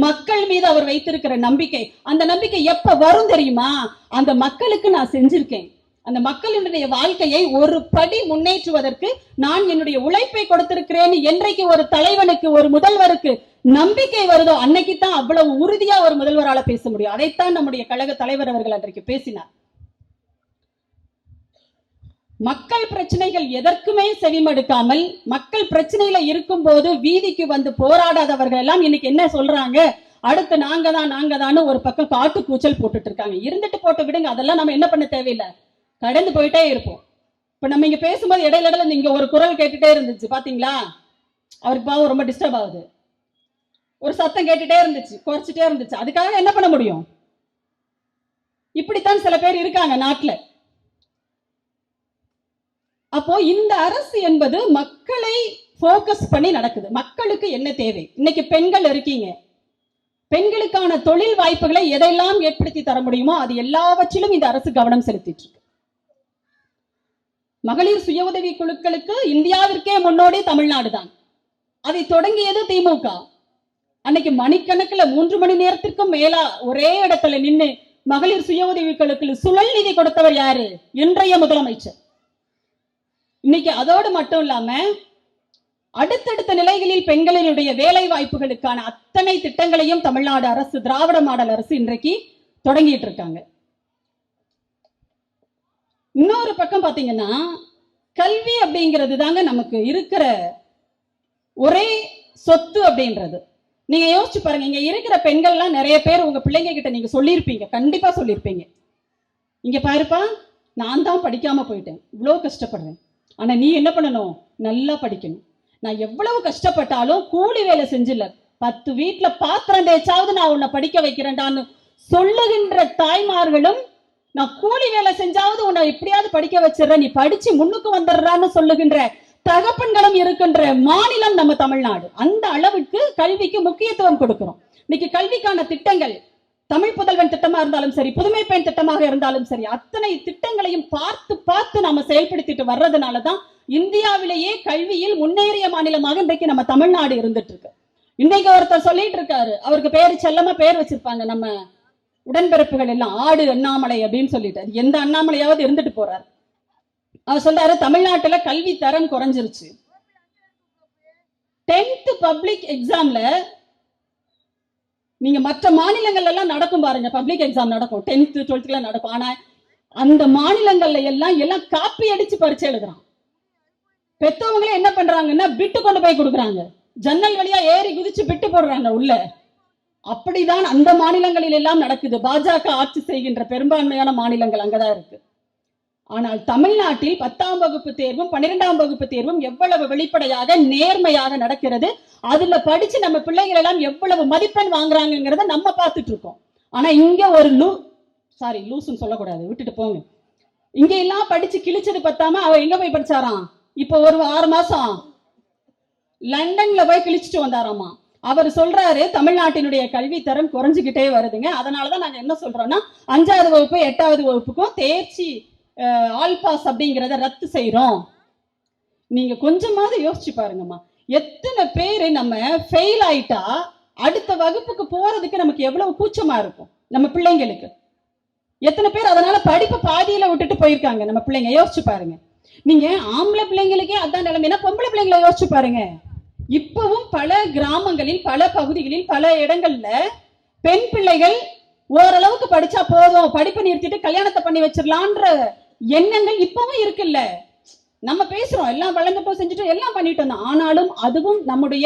மக்கள் மீது அவர் வைத்திருக்கிற நம்பிக்கை. அந்த நம்பிக்கை எப்ப வரும் தெரியுமா? அந்த மக்களுக்கு நான் செஞ்சிருக்கேன், அந்த மக்களினுடைய வாழ்க்கையை ஒரு படி முன்னேற்றுவதற்கு நான் என்னுடைய உழைப்பை கொடுத்திருக்கிறேன் என்றைக்கு ஒரு தலைவனுக்கு, ஒரு முதல்வருக்கு நம்பிக்கை வருதோ அன்னைக்கு தான் அவ்வளவு உறுதியா ஒரு முதல்வரால பேச முடியும். அதைத்தான் நம்முடைய கழக தலைவர் அவர்கள் அன்றைக்கு பேசினார். மக்கள் பிரச்சனைகள் எதற்குமே செவிமடுக்காமல், மக்கள் பிரச்சனையில இருக்கும் போது வீதிக்கு வந்து போராடாதவர்கள் எல்லாம் இன்னைக்கு என்ன சொல்றாங்க? அடுத்து நாங்க தான் ஒரு பக்கம் காட்டு கூச்சல் போட்டுட்டு இருக்காங்க. இருந்துட்டு போட்டு விடுங்க, அதெல்லாம் நம்ம என்ன பண்ண தேவையில்லை, கடந்து போயிட்டே இருப்போம். இப்ப நம்ம இங்க பேசும்போது இடையில இங்க ஒரு குரல் கேட்டுட்டே இருந்துச்சு, பாத்தீங்களா? அவருக்கு பாவம் ரொம்ப டிஸ்டர்ப் ஆகுது. ஒரு சத்தம் கேட்டுட்டே இருந்துச்சு, குறைச்சிட்டே இருந்துச்சு. அதுக்காக என்ன பண்ண முடியும்? இப்படித்தான் சில பேர் இருக்காங்க நாட்டுல. அப்போ இந்த அரசு என்பது மக்களை போக்கஸ் பண்ணி நடக்குது. மக்களுக்கு என்ன தேவை? இன்னைக்கு பெண்கள் இருக்கீங்க, பெண்களுக்கான தொழில் வாய்ப்புகளை எதையெல்லாம் ஏற்படுத்தி தர முடியுமோ அது எல்லாவற்றிலும் இந்த அரசு கவனம் செலுத்திட்டு இருக்கு. மகளிர் சுய உதவி குழுக்களுக்கு இந்தியாவிற்கே முன்னோடி தமிழ்நாடு தான். அதை தொடங்கியது திமுக. அன்னைக்கு மணிக்கணக்கில் 3 மணி நேரத்திற்கும் மேலா ஒரே இடத்துல நின்று மகளிர் சுய உதவி குழுக்களுக்கு சுழல் நிதி கொடுத்தவர் யாரு? இன்றைய முதலமைச்சர். இன்னைக்கு அதோடு மட்டும் இல்லாம அடுத்தடுத்த நிலைகளில் பெண்களினுடைய வேலை வாய்ப்புகளுக்கான அத்தனை திட்டங்களையும் தமிழ்நாடு அரசு, திராவிட மாடல் அரசு இன்றைக்கு தொடங்கிட்டு இருக்காங்க. இன்னொரு பக்கம் பாத்தீங்கன்னா, கல்வி அப்படிங்கிறது தாங்க நமக்கு இருக்கிற ஒரே சொத்து அப்படின்றது. நீங்க யோசிச்சு பாருங்க, இங்க இருக்கிற பெண்கள்லாம் நிறைய பேர் உங்க பிள்ளைங்க கிட்ட நீங்க சொல்லியிருப்பீங்க, கண்டிப்பா சொல்லியிருப்பீங்க, இங்க பாருப்பா நான் தான் படிக்காம போயிட்டேன், இவ்வளவு கஷ்டப்படுறேன், ஆனா நீ என்ன பண்ணணும், நல்லா படிக்கணும். நான் எவ்வளவு கஷ்டப்பட்டாலும் கூலி வேலை செஞ்சில்ல, 10 வீட்டுல பாத்திரம் தேய்ச்சாவது நான் உன்னை படிக்க வைக்கிறேன்டான்னு சொல்லுகின்ற தாய்மார்களும், நான் கூலி வேலை செஞ்சாவது உன்னை எப்படியாவது படிக்க வச்சிடறேன், நீ படிச்சு முன்னுக்கு வந்துடுறான்னு சொல்லுகின்ற தகப்பன்களும் இருக்கின்ற மாநிலம் நம்ம தமிழ்நாடு. அந்த அளவுக்கு கல்விக்கு முக்கியத்துவம் கொடுக்கிறோம். இன்னைக்கு கல்விக்கான திட்டங்கள், தமிழ் புதல்வன் திட்டமா இருந்தாலும் சரி, புதுமை பெண் திட்டமாக இருந்தாலும் சரி, அத்தனை திட்டங்களையும் பார்த்து பார்த்து நாம செயல்படுத்திட்டு வர்றதுனாலதான் இந்தியாவிலேயே கல்வியில் முன்னேறிய மாநிலமாக இன்றைக்கு நம்ம தமிழ்நாடு இருந்துட்டு இருக்கு. இன்னைக்கு ஒருத்தர் சொல்லிட்டு இருக்காரு, அவருக்கு பேரு செல்லமா பேர் வச்சிருப்பாங்க நம்ம உடன்பிறப்புகள் எல்லாம், ஆடு அண்ணாமலை அப்படின்னு சொல்லிட்டு. எந்த அண்ணாமலையாவது இருந்துட்டு போறாரு. அவர் சொல்றாரு, தமிழ்நாட்டுல கல்வி தரம் குறைஞ்சிருச்சு. 10th பப்ளிக் எக்ஸாம்ல நீங்க மற்ற மாநிலங்கள் எல்லாம் நடக்கும் பாருங்க, பப்ளிக் எக்ஸாம் நடக்கும், 10th 12th நடக்கும். ஆனா அந்த மாநிலங்கள்ல எல்லாம் காப்பி அடிச்சு பரீட்சை எழுதுறான். பெத்தவங்களே என்ன பண்றாங்கன்னா பிட்டு கொண்டு போய் கொடுக்குறாங்க, ஜன்னல் வழியா ஏறி குதிச்சு பிட்டு போடுறாங்க உள்ள. அப்படிதான் அந்த மாநிலங்களில் எல்லாம் நடக்குது. பாஜக ஆட்சி செய்கின்ற பெரும்பான்மையான மாநிலங்கள் அங்கதான் இருக்கு. ஆனால் தமிழ்நாட்டில் 10ஆம் வகுப்பு தேர்வும் 12ஆம் வகுப்பு தேர்வும் எவ்வளவு வெளிப்படையாக நேர்மையாக நடக்கிறது, அதுல படிச்சு நம்ம பிள்ளைகள் எல்லாம் எவ்வளவு மதிப்பெண் வாங்குறாங்கிறத நம்ம பார்த்துட்டு இருக்கோம். ஆனா இங்க ஒரு லூசுன்னு சொல்லக்கூடாது, விட்டுட்டு போங்க. இங்க எல்லாம் படிச்சு கிழிச்சது பத்தாம அவ எங்க போய் படிச்சாராம், இப்போ ஒரு 6 மாசம் லண்டன்ல போய் கிழிச்சிட்டு வந்தாராமா. அவர் சொல்றாரு தமிழ்நாட்டினுடைய கல்வி தரம் குறைஞ்சுக்கிட்டே வருதுங்க, அதனாலதான் நாங்க என்ன சொல்றோம்னா 5ஆவது வகுப்பு 8ஆவது வகுப்புக்கும் தேர்ச்சி ஆல் பாஸ் அப்படிங்கிறத ரத்து செய்யறோம். நீங்க கொஞ்சமாவது யோசிச்சு பாருங்கம்மா, எத்தனை பேரு நம்ம ஃபெயில் ஆயிட்டா அடுத்த வகுப்புக்கு போறதுக்கு நமக்கு எவ்வளவு கூச்சமா இருக்கும். நம்ம பிள்ளைங்களுக்கு எத்தனை பேர் அதனால படிப்பு பாதியில விட்டுட்டு போயிருக்காங்க நம்ம பிள்ளைங்க. யோசிச்சு பாருங்க. நீங்க ஆம்பளை பிள்ளைங்களுக்கே அதான் நிலைமைனா பொம்பளை பிள்ளைங்களை யோசிச்சு பாருங்க. இப்பவும் பல கிராமங்களில் பல பகுதிகளில் பல இடங்கள்ல பெண் பிள்ளைகள் ஓரளவுக்கு படிச்சா போதும், படிப்பை நிறுத்திட்டு கல்யாணத்தை பண்ணி வச்சிடலான்ற எண்ணங்கள் இப்பவும் இருக்குல்ல. நம்ம பேசுறோம் எல்லாம் வளர்ந்துட்டோம் செஞ்சுட்டோம் எல்லாம் பண்ணிட்டோம் தான், ஆனாலும் அதுவும் நம்முடைய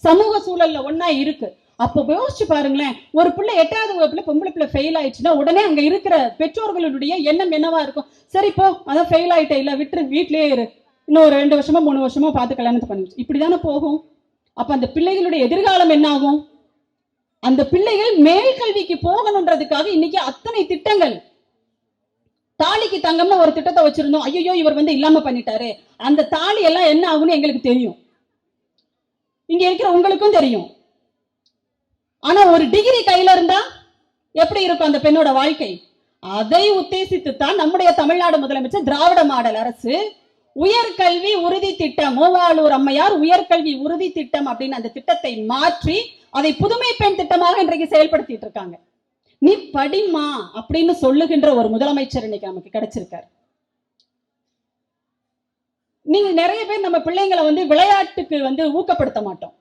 சமூக சூழல்ல ஒன்னா இருக்கு. அப்போ யோசிச்சு பாருங்களேன், ஒரு பிள்ளை 8ஆவது வகுப்புல பொம்பளை பிள்ளை ஃபெயில் ஆயிடுச்சுன்னா உடனே அங்க இருக்கிற பெற்றோர்களுடைய எண்ணம் என்னவா இருக்கும், சரி போ அதான் ஃபெயில் ஆயிட்டே இல்ல விட்டு வீட்லயே இரு, இன்னும் ஒரு 2 வருஷமோ 3 வருஷமோ பார்த்து கல்யாணத்தை பண்ணி, இப்படிதானே போகும். அப்ப அந்த பிள்ளைகளுடைய எதிர்காலம் என்ன ஆகும்? அந்த பிள்ளைகள் மேல் கல்விக்கு போகணுன்றதுக்காக இன்னைக்கு அத்தனை திட்டங்கள். தாலிக்கு தங்கம்னு ஒரு திட்டத்தை வச்சிருந்தோம், ஐயோ இவர் இல்லாம பண்ணிட்டாரு. அந்த தாலி எல்லாம் என்ன ஆகும்னு எங்களுக்கு தெரியும், இங்க இருக்கிற உங்களுக்கும் தெரியும். ஆனா ஒரு டிகிரி கையில இருந்தா எப்படி இருக்கும் அந்த பெண்ணோட வாழ்க்கை? அதை உத்தேசித்து தான் நம்முடைய தமிழ்நாடு முதலமைச்சர் திராவிட மாடல் அரசு உயர்கல்வி உறுதி திட்டம், மூவாளூர் அம்மையார் உயர்கல்வி உறுதி திட்டம் அப்படின்னு அந்த திட்டத்தை மாற்றி அதை புதுமை பெண் திட்டமாக இன்றைக்கு செயல்படுத்திட்டு இருக்காங்க. நீ படிமா அப்படின்னு சொல்லுகின்ற ஒரு முதலமைச்சர் இன்னைக்கு நமக்கு கிடைச்சிருக்காரு. நீங்க நிறைய பேர் நம்ம பிள்ளைங்களை விளையாட்டுக்கு ஊக்கப்படுத்த மாட்டோம்.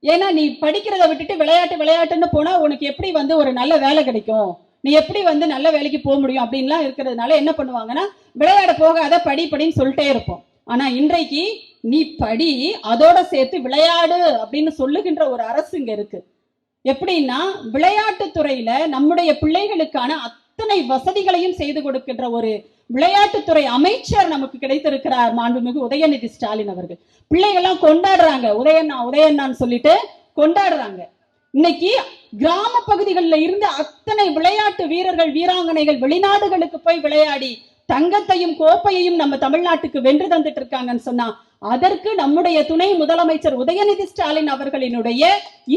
ஏன்னா நீ படிக்கிறத விட்டுட்டு விளையாட்டுன்னு போனா உனக்கு எப்படி ஒரு நல்ல வேலை கிடைக்கும், நீ எப்படி நல்ல வேலைக்கு போக முடியும் அப்படின்லாம் இருக்கிறதுனால என்ன பண்ணுவாங்கன்னா விளையாட போகாத படின்னு சொல்லிட்டே இருப்போம். ஆனா இன்றைக்கு நீ படி அதோட சேர்த்து விளையாடு அப்படின்னு சொல்லுகின்ற ஒரு அரசு இங்க இருக்கு. எப்படின்னா விளையாட்டு துறையில நம்முடைய பிள்ளைகளுக்கான அத்தனை வசதிகளையும் செய்து கொடுக்கின்ற ஒரு விளையாட்டுத்துறை அமைச்சர் நமக்கு கிடைத்திருக்கிறார், மாண்புமிகு உதயநிதி ஸ்டாலின் அவர்கள். பிள்ளைகள்லாம் கொண்டாடுறாங்க, உதயண்ணான்னு சொல்லிட்டு கொண்டாடுறாங்க. இன்னைக்கு கிராம பகுதிகளில் இருந்து அத்தனை விளையாட்டு வீரர்கள் வீராங்கனைகள் வெளிநாடுகளுக்கு போய் விளையாடி தங்கத்தையும் கோப்பையையும் நம்ம தமிழ்நாட்டுக்கு வென்று தந்துட்டு இருக்காங்கன்னு சொன்னா அதற்கு நம்முடைய துணை முதலமைச்சர் உதயநிதி ஸ்டாலின் அவர்களினுடைய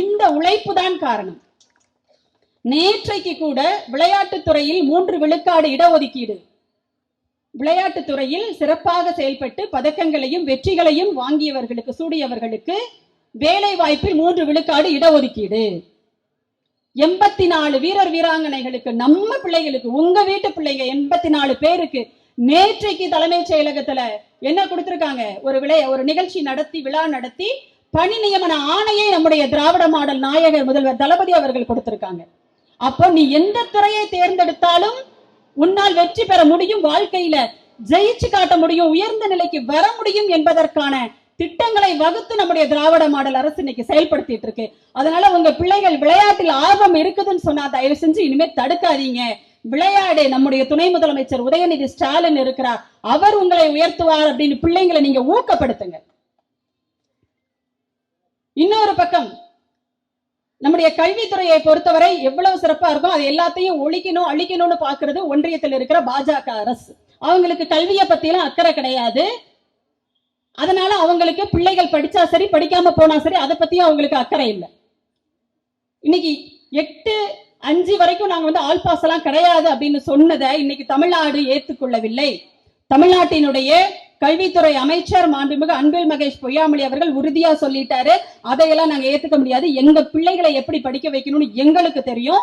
இந்த உழைப்பு தான் காரணம். நேற்றைக்கு கூட விளையாட்டுத்துறையில் 3 விழுக்காடு இடஒதுக்கீடு, விளையாட்டுத்துறையில் சிறப்பாக செயல்பட்டு பதக்கங்களையும் வெற்றிகளையும் வாங்கியவர்களுக்கு சூடியவர்களுக்கு வேலை வாய்ப்பில் 3 விழுக்காடு இடஒதுக்கீடு, 84 வீரர் வீராங்கனைகளுக்கு நம்ம பிள்ளைகளுக்கு உங்க வீட்டு பிள்ளைங்க 84 பேருக்கு நேற்றைக்கு தலைமைச் செயலகத்துல என்ன கொடுத்திருக்காங்க, ஒரு நிகழ்ச்சி நடத்தி விழா நடத்தி பணி நியமன ஆணையை நம்முடைய திராவிட மாடல் நாயகர் முதல்வர் தளபதி அவர்கள் கொடுத்திருக்காங்க. அப்போ நீ எந்த துறையை தேர்ந்தெடுத்தாலும் உன்னால் வெற்றி பெற முடியும், வாழ்க்கையில ஜெயிச்சு காட்ட முடியும், உயர்ந்த நிலைக்கு வர முடியும் என்பதற்கான திட்டங்களை வகுத்து நம்முடைய திராவிட மாடல் அரசு இன்னைக்கு செயல்படுத்திட்டு இருக்கு. அதனால உங்க பிள்ளைகள் விளையாட்டில் ஆர்வம் இருக்குதுன்னு சொன்னா தயவு செஞ்சு இனிமே தடுக்காதீங்க. விளையாடு, நம்முடைய துணை முதலமைச்சர் உதயநிதி ஸ்டாலின் இருக்கிறார், அவர் உங்களை உயர்த்துவார் அப்படின்னு பிள்ளைங்களை நீங்க ஊக்கப்படுத்துங்க. இன்னொரு பக்கம் நம்முடைய கல்வித்துறையை பொறுத்தவரை எவ்வளவு சிறப்பா இருக்கும், அது எல்லாத்தையும் ஒழிக்கணும் அழிக்கணும்னு பாக்குறது ஒன்றியத்தில் இருக்கிற பாஜக அரசு. அவங்களுக்கு கல்வியை பத்தியெல்லாம் அக்கறை கிடையாது. அதனால அவங்களுக்கு பிள்ளைகள் படிச்சா சரி படிக்காம போனா சரி அதை பத்தியும் அவங்களுக்கு அக்கறை இல்லை. இன்னைக்கு 8-5 வரைக்கும் நாங்க ஆல் பாஸ் எல்லாம் கிடையாது அப்படின்னு சொன்னதை இன்னைக்கு தமிழ்நாடு ஏற்றுக்கொள்ளவில்லை. தமிழ்நாட்டினுடைய கல்வித்துறை அமைச்சர் மாண்புமிகு அன்பில் மகேஷ் பொய்யாமொழி அவர்கள் உறுதியா சொல்லிட்டாரு, அதையெல்லாம் நாங்க ஏத்துக்க முடியாது, எங்க பிள்ளைகளை எப்படி படிக்க வைக்கணும்னு எங்களுக்கு தெரியும்,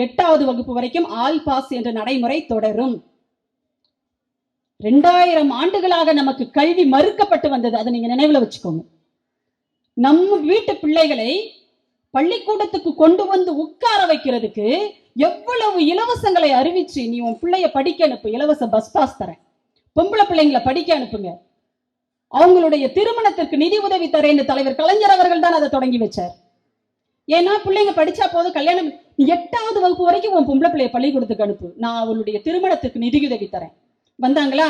8வது வகுப்பு வரைக்கும் ஆல் பாஸ் என்ற நடைமுறை தொடரும். 2000 ஆண்டுகளாக நமக்கு கல்வி மறுக்கப்பட்டு வந்தது, அதை நீங்க நினைவுல வச்சுக்கோங்க. நம்ம வீட்டு பிள்ளைகளை பள்ளிக்கூடத்துக்கு கொண்டு வந்து உட்கார வைக்கிறதுக்கு எவ்வளவு இலவசங்களை அறிவிச்சு நீ உன் பிள்ளைய படிக்க அனுப்பு, இலவச பஸ் பாஸ் தரேன், பொம்பளை பிள்ளைங்களை படிக்க அனுப்புங்க, அவங்களுடைய திருமணத்திற்கு நிதி உதவி தரேன்னு தலைவர் கலைஞர் அவர்கள் தான் அதை தொடங்கி வச்சார். ஏன்னா பிள்ளைங்க படிச்சா போதும், கல்யாணம் 8வது வகுப்பு வரைக்கும் உன் பொம்பளை பிள்ளைய பள்ளிக்கூடத்துக்கு அனுப்பு, நான் அவளுடைய திருமணத்துக்கு நிதி உதவி தரேன், வந்தாங்களா,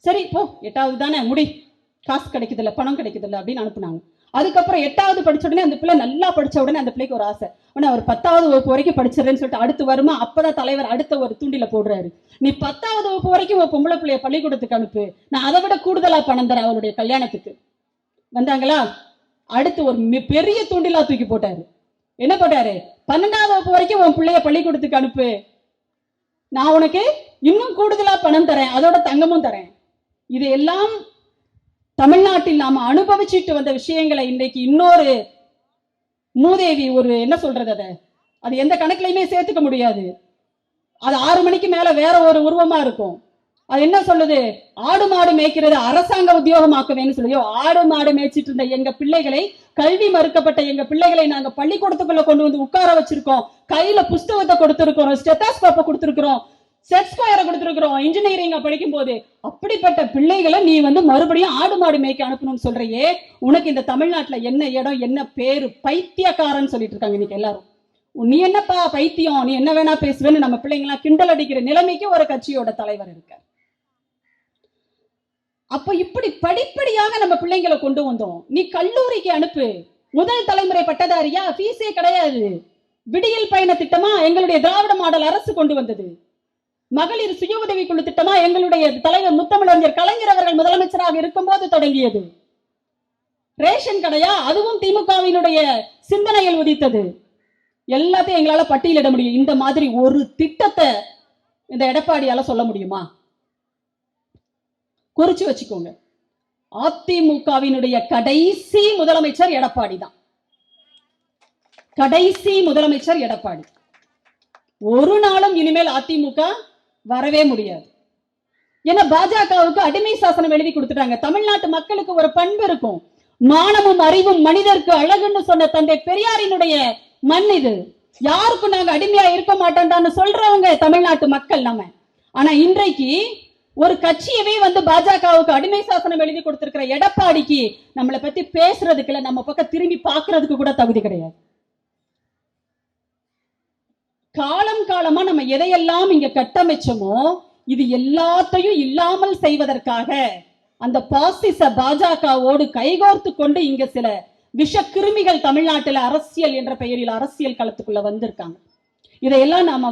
சரி போ 8வது தானே முடி, காசு கிடைக்குதுல்ல பணம் கிடைக்குதுல்ல அப்படின்னு அனுப்புனாங்க. அதுக்கப்புறம் 8வது படிச்ச உடனே அந்த பிள்ளை நல்லா படிச்ச உடனே அந்த பிள்ளைக்கு ஒரு ஆசை, ஆனா ஒரு 10வது வகுப்பு வரைக்கும் படிச்சிடறேன்னு சொல்லிட்டு அடுத்து வருமா, அப்பதான் தலைவர் அடுத்த ஒரு தூண்டில போடுறாரு, நீ 10வது வகுப்பு வரைக்கும் ஒரு பொம்பளை பிள்ளைய பள்ளிக்கூடத்துக்கு அனுப்பு, நான் அதை விட கூடுதலா பணம் தரேன் அவளுடைய கல்யாணத்துக்கு. வந்தாங்களா, அடுத்து ஒரு பெரிய தூண்டிலா தூக்கி போட்டாரு. என்ன போட்டாரு, 12வது வகுப்பு வரைக்கும் உன் பிள்ளைய பள்ளிக்கூடத்துக்கு அனுப்பு, நான் உனக்கு இன்னும் கூடுதலா பணம் தரேன், அதோட தங்கமும் தரேன். இதையெல்லாம் தமிழ்நாட்டில் நாம அனுபவிச்சுட்டு வந்த விஷயங்களை இன்றைக்கு இன்னொரு மூதேவி ஒரு என்ன சொல்றது, அது எந்த கணக்குலையுமே சேர்த்துக்க முடியாது. அது 6 மணிக்கு மேல வேற ஒரு உருவமா இருக்கும். அது என்ன சொல்லுது, ஆடு மாடு மேய்க்கிறது அரசாங்க உத்தியோகமாக்குவேன்னு சொல்லி, ஆடு மாடு மேய்ச்சிட்டு இருந்த எங்க பிள்ளைகளை, கல்வி மறுக்கப்பட்ட எங்க பிள்ளைகளை நாங்க பள்ளிக்கூடத்துக்குள்ள கொண்டு வந்து உட்கார வச்சிருக்கோம், கையில புஸ்தகத்தை கொடுத்திருக்கிறோம், ஸ்டெத்தாஸ்கோப்பை கொடுத்திருக்கிறோம், செட் ஸ்கொயரை கொடுத்திருக்கிறோம் இன்ஜினியரிங் படிக்கும் போது. அப்படிப்பட்ட பிள்ளைகளை நீ மறுபடியும் ஆடு மாடு மேய்க்க அனுப்பணும்னு சொல்றையே, உனக்கு இந்த தமிழ்நாட்டுல என்ன இடம், என்ன பேரு, பைத்தியக்காரன்னு சொல்லிட்டு இருக்காங்க இன்னைக்கு எல்லாரும். நீ என்னப்பா பைத்தியம், நீ என்ன வேணா பேசுவேன்னு நம்ம பிள்ளைங்களாம் கிண்டல் அடிக்கிற நிலைமைக்கு ஒரு கட்சியோட தலைவர் இருக்கார். அப்ப இப்படி படிப்படியாக நம்ம பிள்ளைங்களை கொண்டு வந்தோம். நீ கல்லூரிக்கு அனுப்பு, முதல் தலைமுறை பட்டதாரியா, ஃபீஸே கிடையாது, விடியல் பயண திட்டமா எங்களுடைய திராவிட மாடல் அரசு கொண்டு வந்தது, மகளிர் சுய உதவி குழு திட்டமா எங்களுடைய தலைவர் முத்தமிழறிஞர் கலைஞர் அவர்கள் முதலமைச்சராக இருக்கும் போது தொடங்கியது, ரேஷன் கடையா அதுவும் திமுகவினுடைய சிந்தனையில் உதித்தது. எல்லாத்தையும் எங்களால பட்டியலிட முடியும். இந்த மாதிரி ஒரு திட்டத்தை இந்த எடப்பாடியால சொல்ல முடியுமா? குறிச்சு வச்சுக்கோங்க, அதிமுகவினுடைய கடைசி முதலமைச்சர் எடப்பாடி தான். கடைசி முதலமைச்சர் எடப்பாடி. ஒரு நாளும் இனிமேல் அதிமுக வரவே முடியாது. ஏன்னா பாஜகவுக்கு அடிமை சாசனம் எழுதி கொடுத்துட்டாங்க. தமிழ்நாட்டு மக்களுக்கு ஒரு பண்பு இருக்கும், மானமும் அறிவும் மனிதருக்கு அழகுன்னு சொன்ன தந்தை பெரியாரினுடைய மண் இது. யாருக்கும் நாங்க அடிமையா இருக்க மாட்டோம்டான்னு சொல்றவங்க தமிழ்நாட்டு மக்கள் நம்ம. ஆனா இன்றைக்கு ஒரு கட்சியவே பாஜகவுக்கு அடிமை சாசனம் எழுதி கொடுத்திருக்கிற எடப்பாடிக்கு நம்மளை பத்தி பேசுறதுக்கு இல்ல, நம்ம பக்கம் திரும்பி பார்க்கறதுக்கு கூட தகுதி கிடையாது. காலம் காலமா நம்ம எதையெல்லாம் இங்க கட்டமைச்சோமோ இது எல்லாத்தையும் இல்லாமல் செய்வதற்காக அந்த பாசிச பாஜகவோடு கைகோர்த்து கொண்டு இங்க சில விஷ கிருமிகள் தமிழ்நாட்டில் அரசியல் என்ற பெயரில் அரசியல் களத்துக்குள்ள வந்திருக்காங்க. இதையெல்லாம் நாம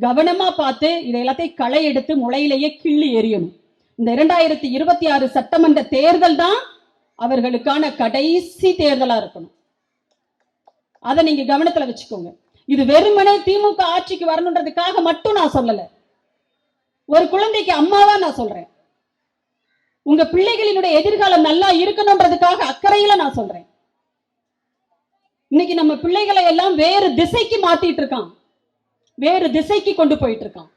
கவனமா பார்த்து இதை எல்லாத்தையும் களை எடுத்து முளையிலேயே கிள்ளி எறியணும். இந்த 2026 சட்டமன்ற தேர்தல் தான் அவர்களுக்கான கடைசி தேர்தலா இருக்கணும். அதை நீங்க கவனத்துல வச்சுக்கோங்க. இது வெறுமனே திமுக ஆட்சிக்கு வரணுன்றதுக்காக மட்டும் நான் சொல்லல, ஒரு குழந்தைக்கு அம்மாவா நான் சொல்றேன். உங்க பிள்ளைகளினுடைய எதிர்காலம் நல்லா இருக்கணும்ன்றதுக்காக அக்கறையில நான் சொல்றேன். இன்னைக்கு நம்ம பிள்ளைகளை எல்லாம் வேறு திசைக்கு மாத்திட்டு இருக்கான், வேறு திசைக்கு கொண்டு போயிட்டு இருக்கான்.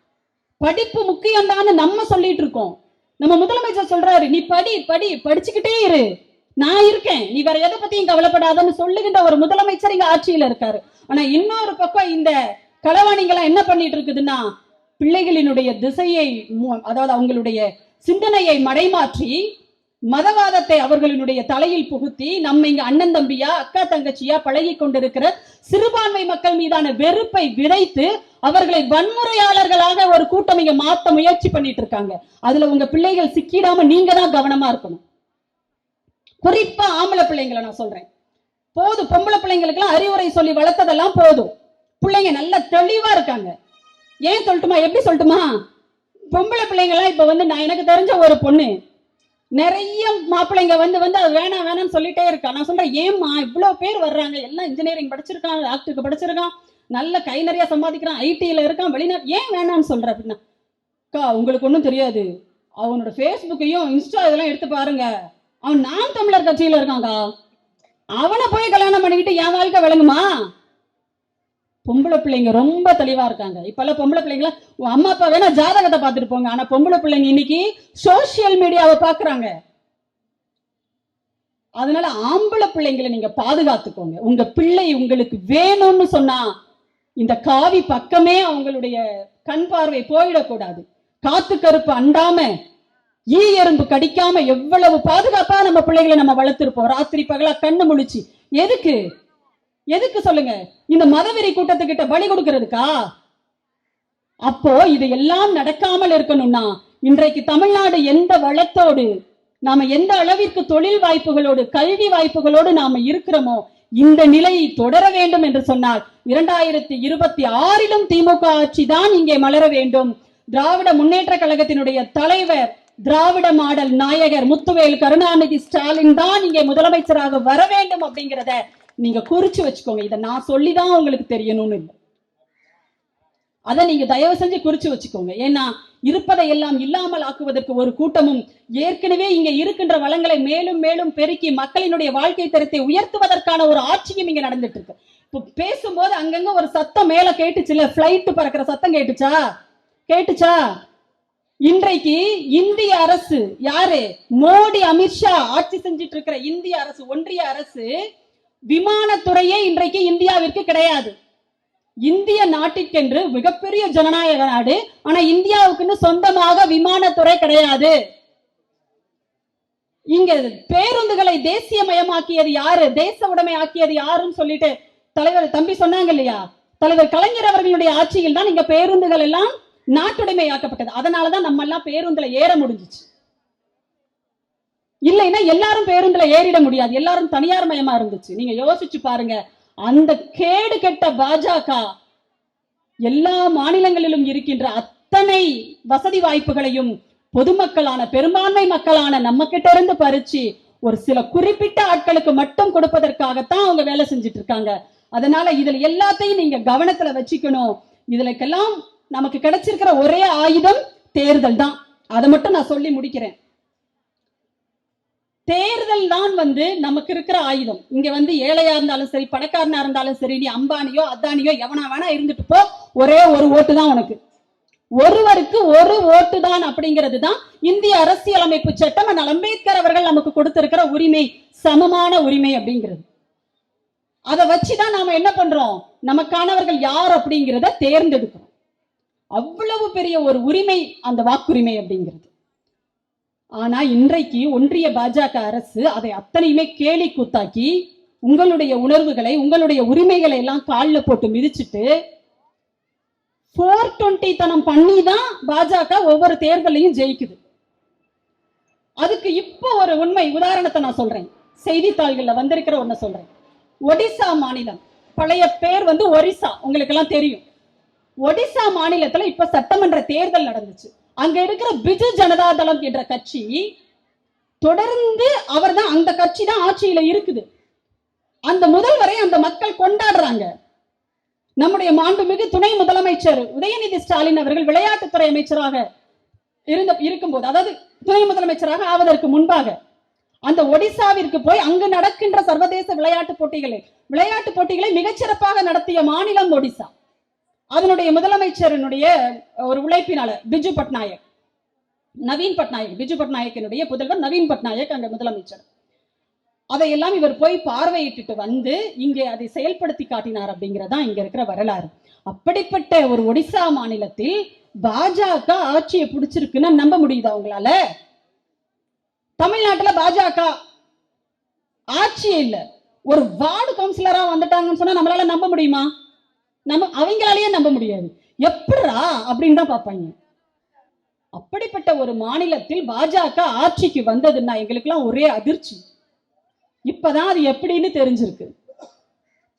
படிப்பு முக்கியம் தான் நம்ம சொல்லிட்டு இருக்கோம். நம்ம முதலமைச்சர் சொல்றாரு, நீ படி படி படிச்சுக்கிட்டே இரு, நான் இருக்கேன், நீ வேற எதை பத்தியும் கவலைப்படாதன்னு சொல்லுகின்ற ஒரு முதலமைச்சர் இங்க ஆட்சியில இருக்காரு. ஆனா இன்னொரு பக்கம் இந்த களவாணிகளாம் என்ன பண்ணிட்டு இருக்குதுன்னா, பிள்ளைகளினுடைய திசையை, அதாவது அவங்களுடைய சிந்தனையை மடைமாற்றி மதவாதத்தை அவர்களினுடைய தலையில் புகுத்தி நம்ம இங்க அண்ணன் தம்பியா அக்கா தங்கச்சியா பழகி கொண்டிருக்கிற சிறுபான்மை மக்கள் மீதான வெறுப்பை விதைத்து அவர்களை வன்முறையாளர்களாக ஒரு கூட்டம் இங்க மாத்த முயற்சி பண்ணிட்டு இருக்காங்க. அதுல உங்க பிள்ளைகள் சிக்கிடாம நீங்க தான் கவனமா இருக்கணும். குறிப்பா ஆம்பளை பிள்ளைங்களை நான் சொல்றேன். போதும், பொம்பளை பிள்ளைங்களுக்கு எல்லாம் அறிவுரை சொல்லி வளர்த்ததெல்லாம் போதும். பிள்ளைங்க நல்ல தெளிவா இருக்காங்க. ஏன் சொல்லட்டுமா, எப்படி சொல்லட்டுமா, பொம்பளை பிள்ளைங்க எல்லாம் இப்ப நான் எனக்கு தெரிஞ்ச ஒரு பொண்ணு நிறைய மாப்பிள்ளைங்க அது வேணாம் வேணாம்னு சொல்லிட்டே இருக்கா. நான் சொல்றேன், ஏம்மா இவ்வளவு பேர் வர்றாங்க, எல்லாம் இன்ஜினியரிங் படிச்சிருக்கான், டாக்டருக்கு படிச்சிருக்கான், நல்ல கை நிறைய சம்பாதிக்கிறான், ஐடில இருக்கான், வெளிநாட்டு, ஏன் வேணாம்னு சொல்ற அப்படின்னா, அக்கா உங்களுக்கு ஒன்றும் தெரியாது, அவனோட ஃபேஸ்புக்கையும் இன்ஸ்டா இதெல்லாம் எடுத்து பாருங்க, அவன் நாம் தமிழர் கட்சியில இருக்காங்க, அவனை போய் கல்யாணம் பண்ணிக்கிட்டு என் வாழ்க்கை விளங்குமா? பொம்பளை பிள்ளைங்க ரொம்ப தெளிவா இருக்காங்க. இப்பெல்லாம் பொம்பளை பிள்ளைங்களா அம்மா அப்பா வேணா ஜாதகத்தை பார்த்துட்டு போங்க, ஆனா பொம்பளை பிள்ளைங்க இன்னைக்கு சோசியல் மீடியாவை பாக்குறாங்க. அதனால ஆம்பளை பிள்ளைங்களை நீங்க பாதுகாத்துக்கோங்க. உங்க பிள்ளை உங்களுக்கு வேணும்னு சொன்னா இந்த காவி பக்கமே அவங்களுடைய கண் பார்வை போயிடக்கூடாது. காத்து கருப்பு அண்டாம, ஈ எறும்பு கடிக்காம எவ்வளவு பாதுகாப்பா நம்ம பிள்ளைகளை நம்ம வளர்த்திருப்போம். ராத்திரி பகலா கண்ணு முழிச்சு. எதுக்கு எதுக்கு சொல்லுங்க? இந்த மதவெறி கூட்டத்துக்கிட்ட பலி கொடுக்கிறதுக்கா? அப்போ இது எல்லாம் நடக்காமல் இருக்கணும்னா இன்றைக்கு தமிழ்நாடு எந்த வளத்தோடு, நாம எந்த அளவிற்கு தொழில் வாய்ப்புகளோடு, கல்வி வாய்ப்புகளோடு நாம இருக்கிறோமோ, இந்த நிலையை தொடர வேண்டும் என்று சொன்னால் 2026 திமுக ஆட்சி தான் இங்கே மலர வேண்டும். திராவிட முன்னேற்ற கழகத்தினுடைய தலைவர், திராவிட மாடல் நாயகர் முத்துவேல் கருணாநிதி ஸ்டாலின் தான் இங்கே முதலமைச்சராக வர வேண்டும் அப்படிங்கிறத நீங்க குறிச்சு வச்சுக்கோங்க. இதை நான் சொல்லிதான் உங்களுக்கு தெரியணும்னு இல்லை, அதை நீங்க தயவு செஞ்சு குறிச்சு வச்சுக்கோங்க. ஏன்னா இருப்பதை எல்லாம் இல்லாமல் ஆக்குவதற்கு ஒரு கூட்டமும், ஏற்கனவே இங்க இருக்கின்ற வளங்களை மேலும் மேலும் பெருக்கி மக்களினுடைய வாழ்க்கை தரத்தை உயர்த்துவதற்கான ஒரு ஆட்சியும் இங்க நடந்துட்டு இருக்கு. இப்போ பேசும்போது அங்கங்க ஒரு சத்தம் மேல கேட்டுச்சுல, பிளைட் பறக்கிற சத்தம் கேட்டுச்சா? இன்றைக்கு இந்திய அரசு யாரு? மோடி அமித்ஷா ஆட்சி செஞ்சிட்டு இருக்கிற இந்திய அரசு, ஒன்றிய அரசு விமானத்துறையே இன்றைக்கு இந்தியாவிற்கு கிடையாது. இந்திய நாட்டிற்கென்று மிகப்பெரிய ஜனநாயக நாடு, ஆனா இந்தியாவுக்குன்னு சொந்தமாக விமானத்துறை கிடையாது. இங்க பேருந்துகளை தேசியமயமாக்கியது யாரு, தேச உடைமை ஆக்கியது யாருன்னு சொல்லிட்டு தலைவர் தம்பி சொன்னாங்க இல்லையா, தலைவர் கலைஞர் அவர்களுடைய ஆட்சியில் தான் இங்க பேருந்துகள் எல்லாம் நாட்டுடைமை ஆக்கப்பட்டது. அதனாலதான் நம்ம எல்லாம் பேருந்துல ஏற முடிஞ்சிச்சு. இல்லைன்னா எல்லாரும் பேருந்துல ஏறிட முடியாது, எல்லாரும் தனியார் மயமா இருந்துச்சு. நீங்க யோசிச்சு பாருங்க, அந்த கேடு கெட்ட பாஜக எல்லா மாநிலங்களிலும் இருக்கின்ற அத்தனை வசதி வாய்ப்புகளையும் பொதுமக்களான, பெரும்பான்மை மக்களான நம்ம கிட்ட இருந்து பறிச்சு ஒரு சில குறிப்பிட்ட ஆட்களுக்கு மட்டும் கொடுப்பதற்காகத்தான் அவங்க வேலை செஞ்சுட்டு இருக்காங்க. அதனால இதுல எல்லாத்தையும் நீங்க கவனத்துல வச்சுக்கணும். இதுலக்கெல்லாம் நமக்கு கிடைச்சிருக்கிற ஒரே ஆயுதம் தேர்தல் தான். அதை மட்டும் நான் சொல்லி முடிக்கிறேன். தேர்தல் தான் நமக்கு இருக்கிற ஆயுதம். இங்க ஏழையா இருந்தாலும் சரி, பணக்காரனா இருந்தாலும் சரி, நீ அம்பானியோ அத்தானியோ எவனா வேணா இருந்துட்டு போ, ஒரே ஒரு ஓட்டு தான் உனக்கு, ஒருவருக்கு ஒரு ஓட்டு தான் அப்படிங்கிறது தான் இந்திய அரசியலமைப்பு சட்டம். அம்பேத்கர் அவர்கள் நமக்கு கொடுத்திருக்கிற உரிமை, சமமான உரிமை அப்படிங்கிறது. அதை வச்சுதான் நாம என்ன பண்றோம், நமக்கானவர்கள் யார் அப்படிங்கிறத தேர்ந்தெடுக்கிறோம். அவ்வளவு பெரிய ஒரு உரிமை அந்த வாக்குரிமை அப்படிங்கிறது. ஆனா இன்றைக்கு ஒன்றிய பாஜக அரசு அதை அத்தனையுமே கேலி கூத்தாக்கி, உங்களுடைய உணர்வுகளை, உங்களுடைய உரிமைகளை எல்லாம் காலில் போட்டு மிதிச்சுட்டு 420 தனம் பண்ணி தான் பாஜக ஒவ்வொரு தேர்தலையும் ஜெயிக்குது. அதுக்கு இப்போ ஒரு உண்மை உதாரணத்தை நான் சொல்றேன், செய்தித்தாள்கள்ல வந்திருக்கிற ஒன்ன சொல்றேன். ஒடிசா மாநிலம், பழைய பேர் ஒரிசா, உங்களுக்கு எல்லாம் தெரியும். ஒடிசா மாநிலத்துல இப்ப சட்டமன்ற தேர்தல் நடந்துச்சு. அங்க இருக்கிற பிஜு ஜனதா தளம் என்ற கட்சி தொடர்ந்து, அவர் தான், அந்த கட்சி தான் ஆட்சியில இருக்குது. அந்த முதல்வரை அந்த மக்கள் கொண்டாடுறாங்க. நம்முடைய மாண்புமிகு துணை முதலமைச்சர் உதயநிதி ஸ்டாலின் அவர்கள் விளையாட்டுத்துறை அமைச்சராக இருக்கும்போது, அதாவது துணை முதலமைச்சராக ஆவதற்கு முன்பாக அந்த ஒடிசாவிற்கு போய் அங்கு நடக்கின்ற சர்வதேச விளையாட்டு போட்டிகளை மிகச்சிறப்பாக நடத்திய மாநிலம் ஒடிசா. அதனுடைய முதலமைச்சருடைய ஒரு உழைப்பினால பிஜு பட்நாயக், நவீன் பட்நாயக், பிஜு பட்நாயக்கினுடைய புதல்வர் நவீன் பட்நாயக் அங்க முதலமைச்சர். அதையெல்லாம் இவர் போய் பார்வையிட்டு இங்கே அதை செயல்படுத்தி காட்டினார் அப்படிங்கிறதா இங்க இருக்கிற வரலாறு. அப்படிப்பட்ட ஒரு ஒடிசா மாநிலத்தில் பாஜக ஆட்சியை பிடிச்சிருக்குன்னு நம்ப முடியுதா உங்களால? தமிழ்நாட்டுல பாஜக ஆட்சியே இல்ல, ஒரு வார்டு கவுன்சிலரா வந்துட்டாங்கன்னு சொன்னா நம்மளால நம்ப முடியுமா? அவங்களாலேயே நம்ப முடியாது. எப்படா அப்படின்னு தான் பார்ப்பாங்க. அப்படிப்பட்ட ஒரு மாநிலத்தில் பாஜக ஆட்சிக்கு வந்ததுன்னா எங்களுக்கு எல்லாம் ஒரே அதிர்ச்சி. இப்பதான் அது எப்படின்னு தெரிஞ்சிருக்கு.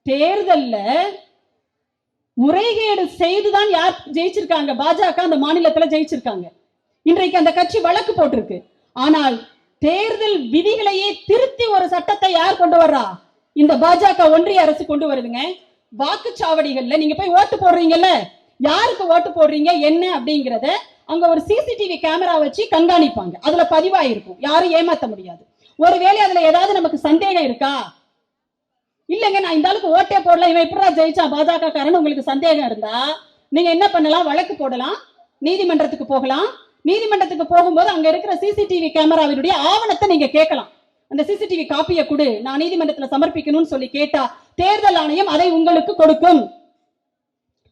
தேர்தல்ல முறைகேடு செய்துதான் யார் ஜெயிச்சிருக்காங்க? பாஜக அந்த மாநிலத்துல ஜெயிச்சிருக்காங்க. இன்றைக்கு அந்த கட்சி வழக்கு போட்டிருக்கு. ஆனால் தேர்தல் விதிகளையே திருத்தி ஒரு சட்டத்தை யார் கொண்டு வர்றா? இந்த பாஜக ஒன்றிய அரசு கொண்டு வருதுங்க. வாக்குச்சாவடிகள்ல நீங்க போய் ஓட்டு போடுறீங்கல்ல, யாருக்கு ஓட்டு போடுறீங்க என்ன அப்படிங்கறத அங்க ஒரு சிசிடிவி கேமரா வச்சு கண்காணிப்பாங்க. அதுல பதிவாயிருக்கும், யாரும் ஏமாத்த முடியாது. ஒருவேளை அதுல ஏதாவது நமக்கு சந்தேகம் இருக்கா, இல்லங்க நான் இந்த ஆளுக்கு ஓட்டே போடல, இவன் எப்படா ஜெயிச்சா பாஜக காரன் உங்களுக்கு சந்தேகம் இருந்தா நீங்க என்ன பண்ணலாம்? வழக்கு போடலாம், நீதிமன்றத்துக்கு போகலாம். நீதிமன்றத்துக்கு போகும்போது அங்க இருக்கிற சிசிடிவி கேமராவினுடைய ஆவணத்தை நீங்க கேட்கலாம். அந்த சிசிடிவி காப்பியை கொடு, நான் நீதிமன்றத்தில் சமர்ப்பிக்கணும்னு சொல்லி கேட்டா தேர்தல் ஆணையம் அதை உங்களுக்கு கொடுக்கும்.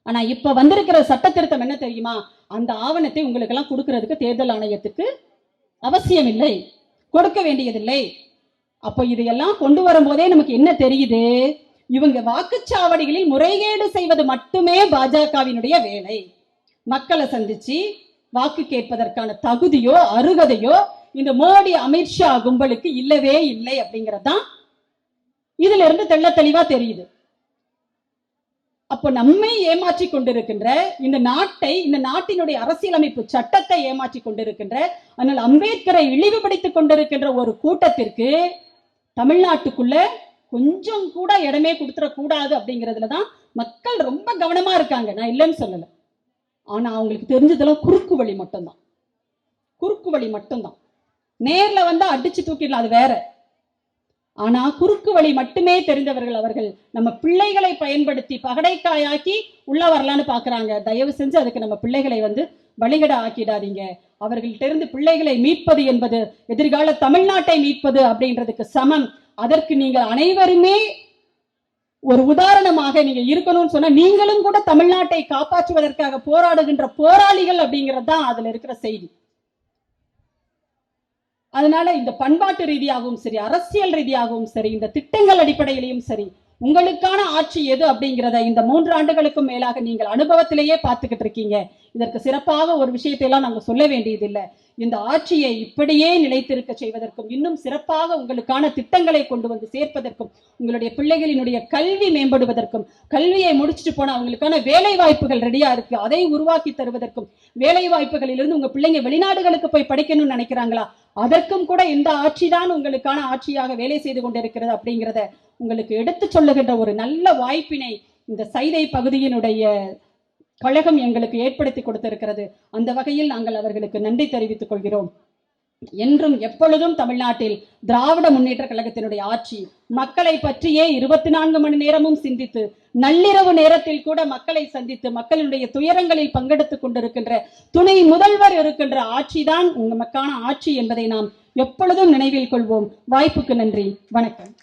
ஆனா இப்ப வந்திருக்கிற சட்ட திருத்தம் என்ன தெரியுமா? அந்த ஆவணத்தை உங்களுக்கு எல்லாம் கொடுக்கிறதுக்கு தேர்தல் ஆணையத்துக்கு அவசியம் இல்லை, கொடுக்க வேண்டியதில்லை. அப்ப இதையெல்லாம் கொண்டு வரும்போதே நமக்கு என்ன தெரியுது? இவங்க வாக்குச்சாவடிகளில் முறைகேடு செய்வது மட்டுமே பாஜகவினுடைய வேலை. மக்களை சந்திச்சு வாக்கு கேட்பதற்கான தகுதியோ அருகதையோ இந்த மோடி அமித்ஷா கும்பலுக்கு இல்லவே இல்லை அப்படிங்கறதுதான் இதுல இருந்து தெள்ள தெளிவா தெரியுது. அப்போ நம்மை ஏமாற்றி கொண்டிருக்கின்ற இந்த நாட்டை, இந்த நாட்டினுடைய அரசியலமைப்பு சட்டத்தை ஏமாற்றி கொண்டிருக்கின்ற, ஆனால் அம்பேத்கரை இழிவுபடுத்திக் கொண்டிருக்கின்ற ஒரு கூட்டத்திற்கு தமிழ்நாட்டுக்குள்ள கொஞ்சம் கூட இடமே கொடுத்துடக் கூடாது அப்படிங்கிறதுலதான் மக்கள் ரொம்ப கவனமா இருக்காங்க. நான் இல்லைன்னு சொல்லல. ஆனா அவங்களுக்கு தெரிஞ்சதெல்லாம் குறுக்கு வழி மட்டும்தான். குறுக்கு வழி மட்டும்தான். நேர்ல வந்தா அடிச்சு தூக்கிடலாம், அது வேற. ஆனா குறுக்கு வழி மட்டுமே தெரிந்தவர்கள் அவர்கள் நம்ம பிள்ளைகளை பயன்படுத்தி பகடைக்காயாக்கி உள்ள வரலான்னு பாக்குறாங்க. தயவு செஞ்சு அதுக்கு நம்ம பிள்ளைகளை பலிகட ஆக்கிடாதீங்க. அவர்கள்ட்ட இருந்து பிள்ளைகளை மீட்பது என்பது எதிர்கால தமிழ்நாட்டை மீட்பது அப்படின்றதுக்கு சமம். அதற்கு நீங்கள் அனைவருமே ஒரு உதாரணமாக நீங்க இருக்கணும்னு சொன்னா, நீங்களும் கூட தமிழ்நாட்டை காப்பாற்றுவதற்காக போராடுகின்ற போராளிகள் அப்படிங்கிறது தான் அதுல இருக்கிற செய்தி. அதனால இந்த பண்பாட்டு ரீதியாகவும் சரி, அரசியல் ரீதியாகவும் சரி, இந்த திட்டங்கள் அடிப்படையிலையும் சரி, உங்களுக்கான ஆட்சி எது அப்படிங்கிறத இந்த 3 ஆண்டுகளுக்கும் மேலாக நீங்கள் அனுபவத்திலேயே பார்த்துக்கிட்டு இருக்கீங்க. இதற்கு சிறப்பாக ஒரு விஷயத்தை எல்லாம் நாங்க சொல்ல வேண்டியதில்லை. இந்த ஆட்சியை இப்படியே நிலைத்திருக்க செய்வதற்கும், இன்னும் சிறப்பாக உங்களுக்கான திட்டங்களை கொண்டு வந்து சேர்ப்பதற்கும், உங்களுடைய பிள்ளைகளினுடைய கல்வி மேம்படுவதற்கும், கல்வியை முடிச்சுட்டு போனா அவங்களுக்கான வேலை வாய்ப்புகள் ரெடியா இருக்கு, அதை உருவாக்கி தருவதற்கும், வேலை வாய்ப்புகளிலிருந்து உங்க பிள்ளைங்க வெளிநாடுகளுக்கு போய் படிக்கணும்னு நினைக்கிறாங்களா, அதற்கும் கூட இந்த ஆட்சி தான் உங்களுக்கான ஆட்சியாக வேலை செய்து கொண்டிருக்கிறது அப்படிங்கிறத உங்களுக்கு எடுத்து சொல்லுகின்ற ஒரு நல்ல வாய்ப்பினை இந்த சைதை பகுதியினுடைய கழகம் எங்களுக்கு ஏற்படுத்தி கொடுத்திருக்கிறது. அந்த வகையில் நாங்கள் அவர்களுக்கு நன்றி தெரிவித்துக் கொள்கிறோம். என்றும் எப்பொழுதும் தமிழ்நாட்டில் திராவிட முன்னேற்ற கழகத்தினுடைய ஆட்சி மக்களை பற்றியே 24 மணி நேரமும் சிந்தித்து, நள்ளிரவு நேரத்தில் கூட மக்களை சந்தித்து மக்களுடைய துயரங்களில் பங்கெடுத்துக் கொண்டிருக்கின்ற துணை முதல்வர் இருக்கின்ற ஆட்சிதான் உங்க மக்கான ஆட்சி என்பதை நாம் எப்பொழுதும் நினைவில் கொள்வோம். வாய்ப்புக்கு நன்றி. வணக்கம்.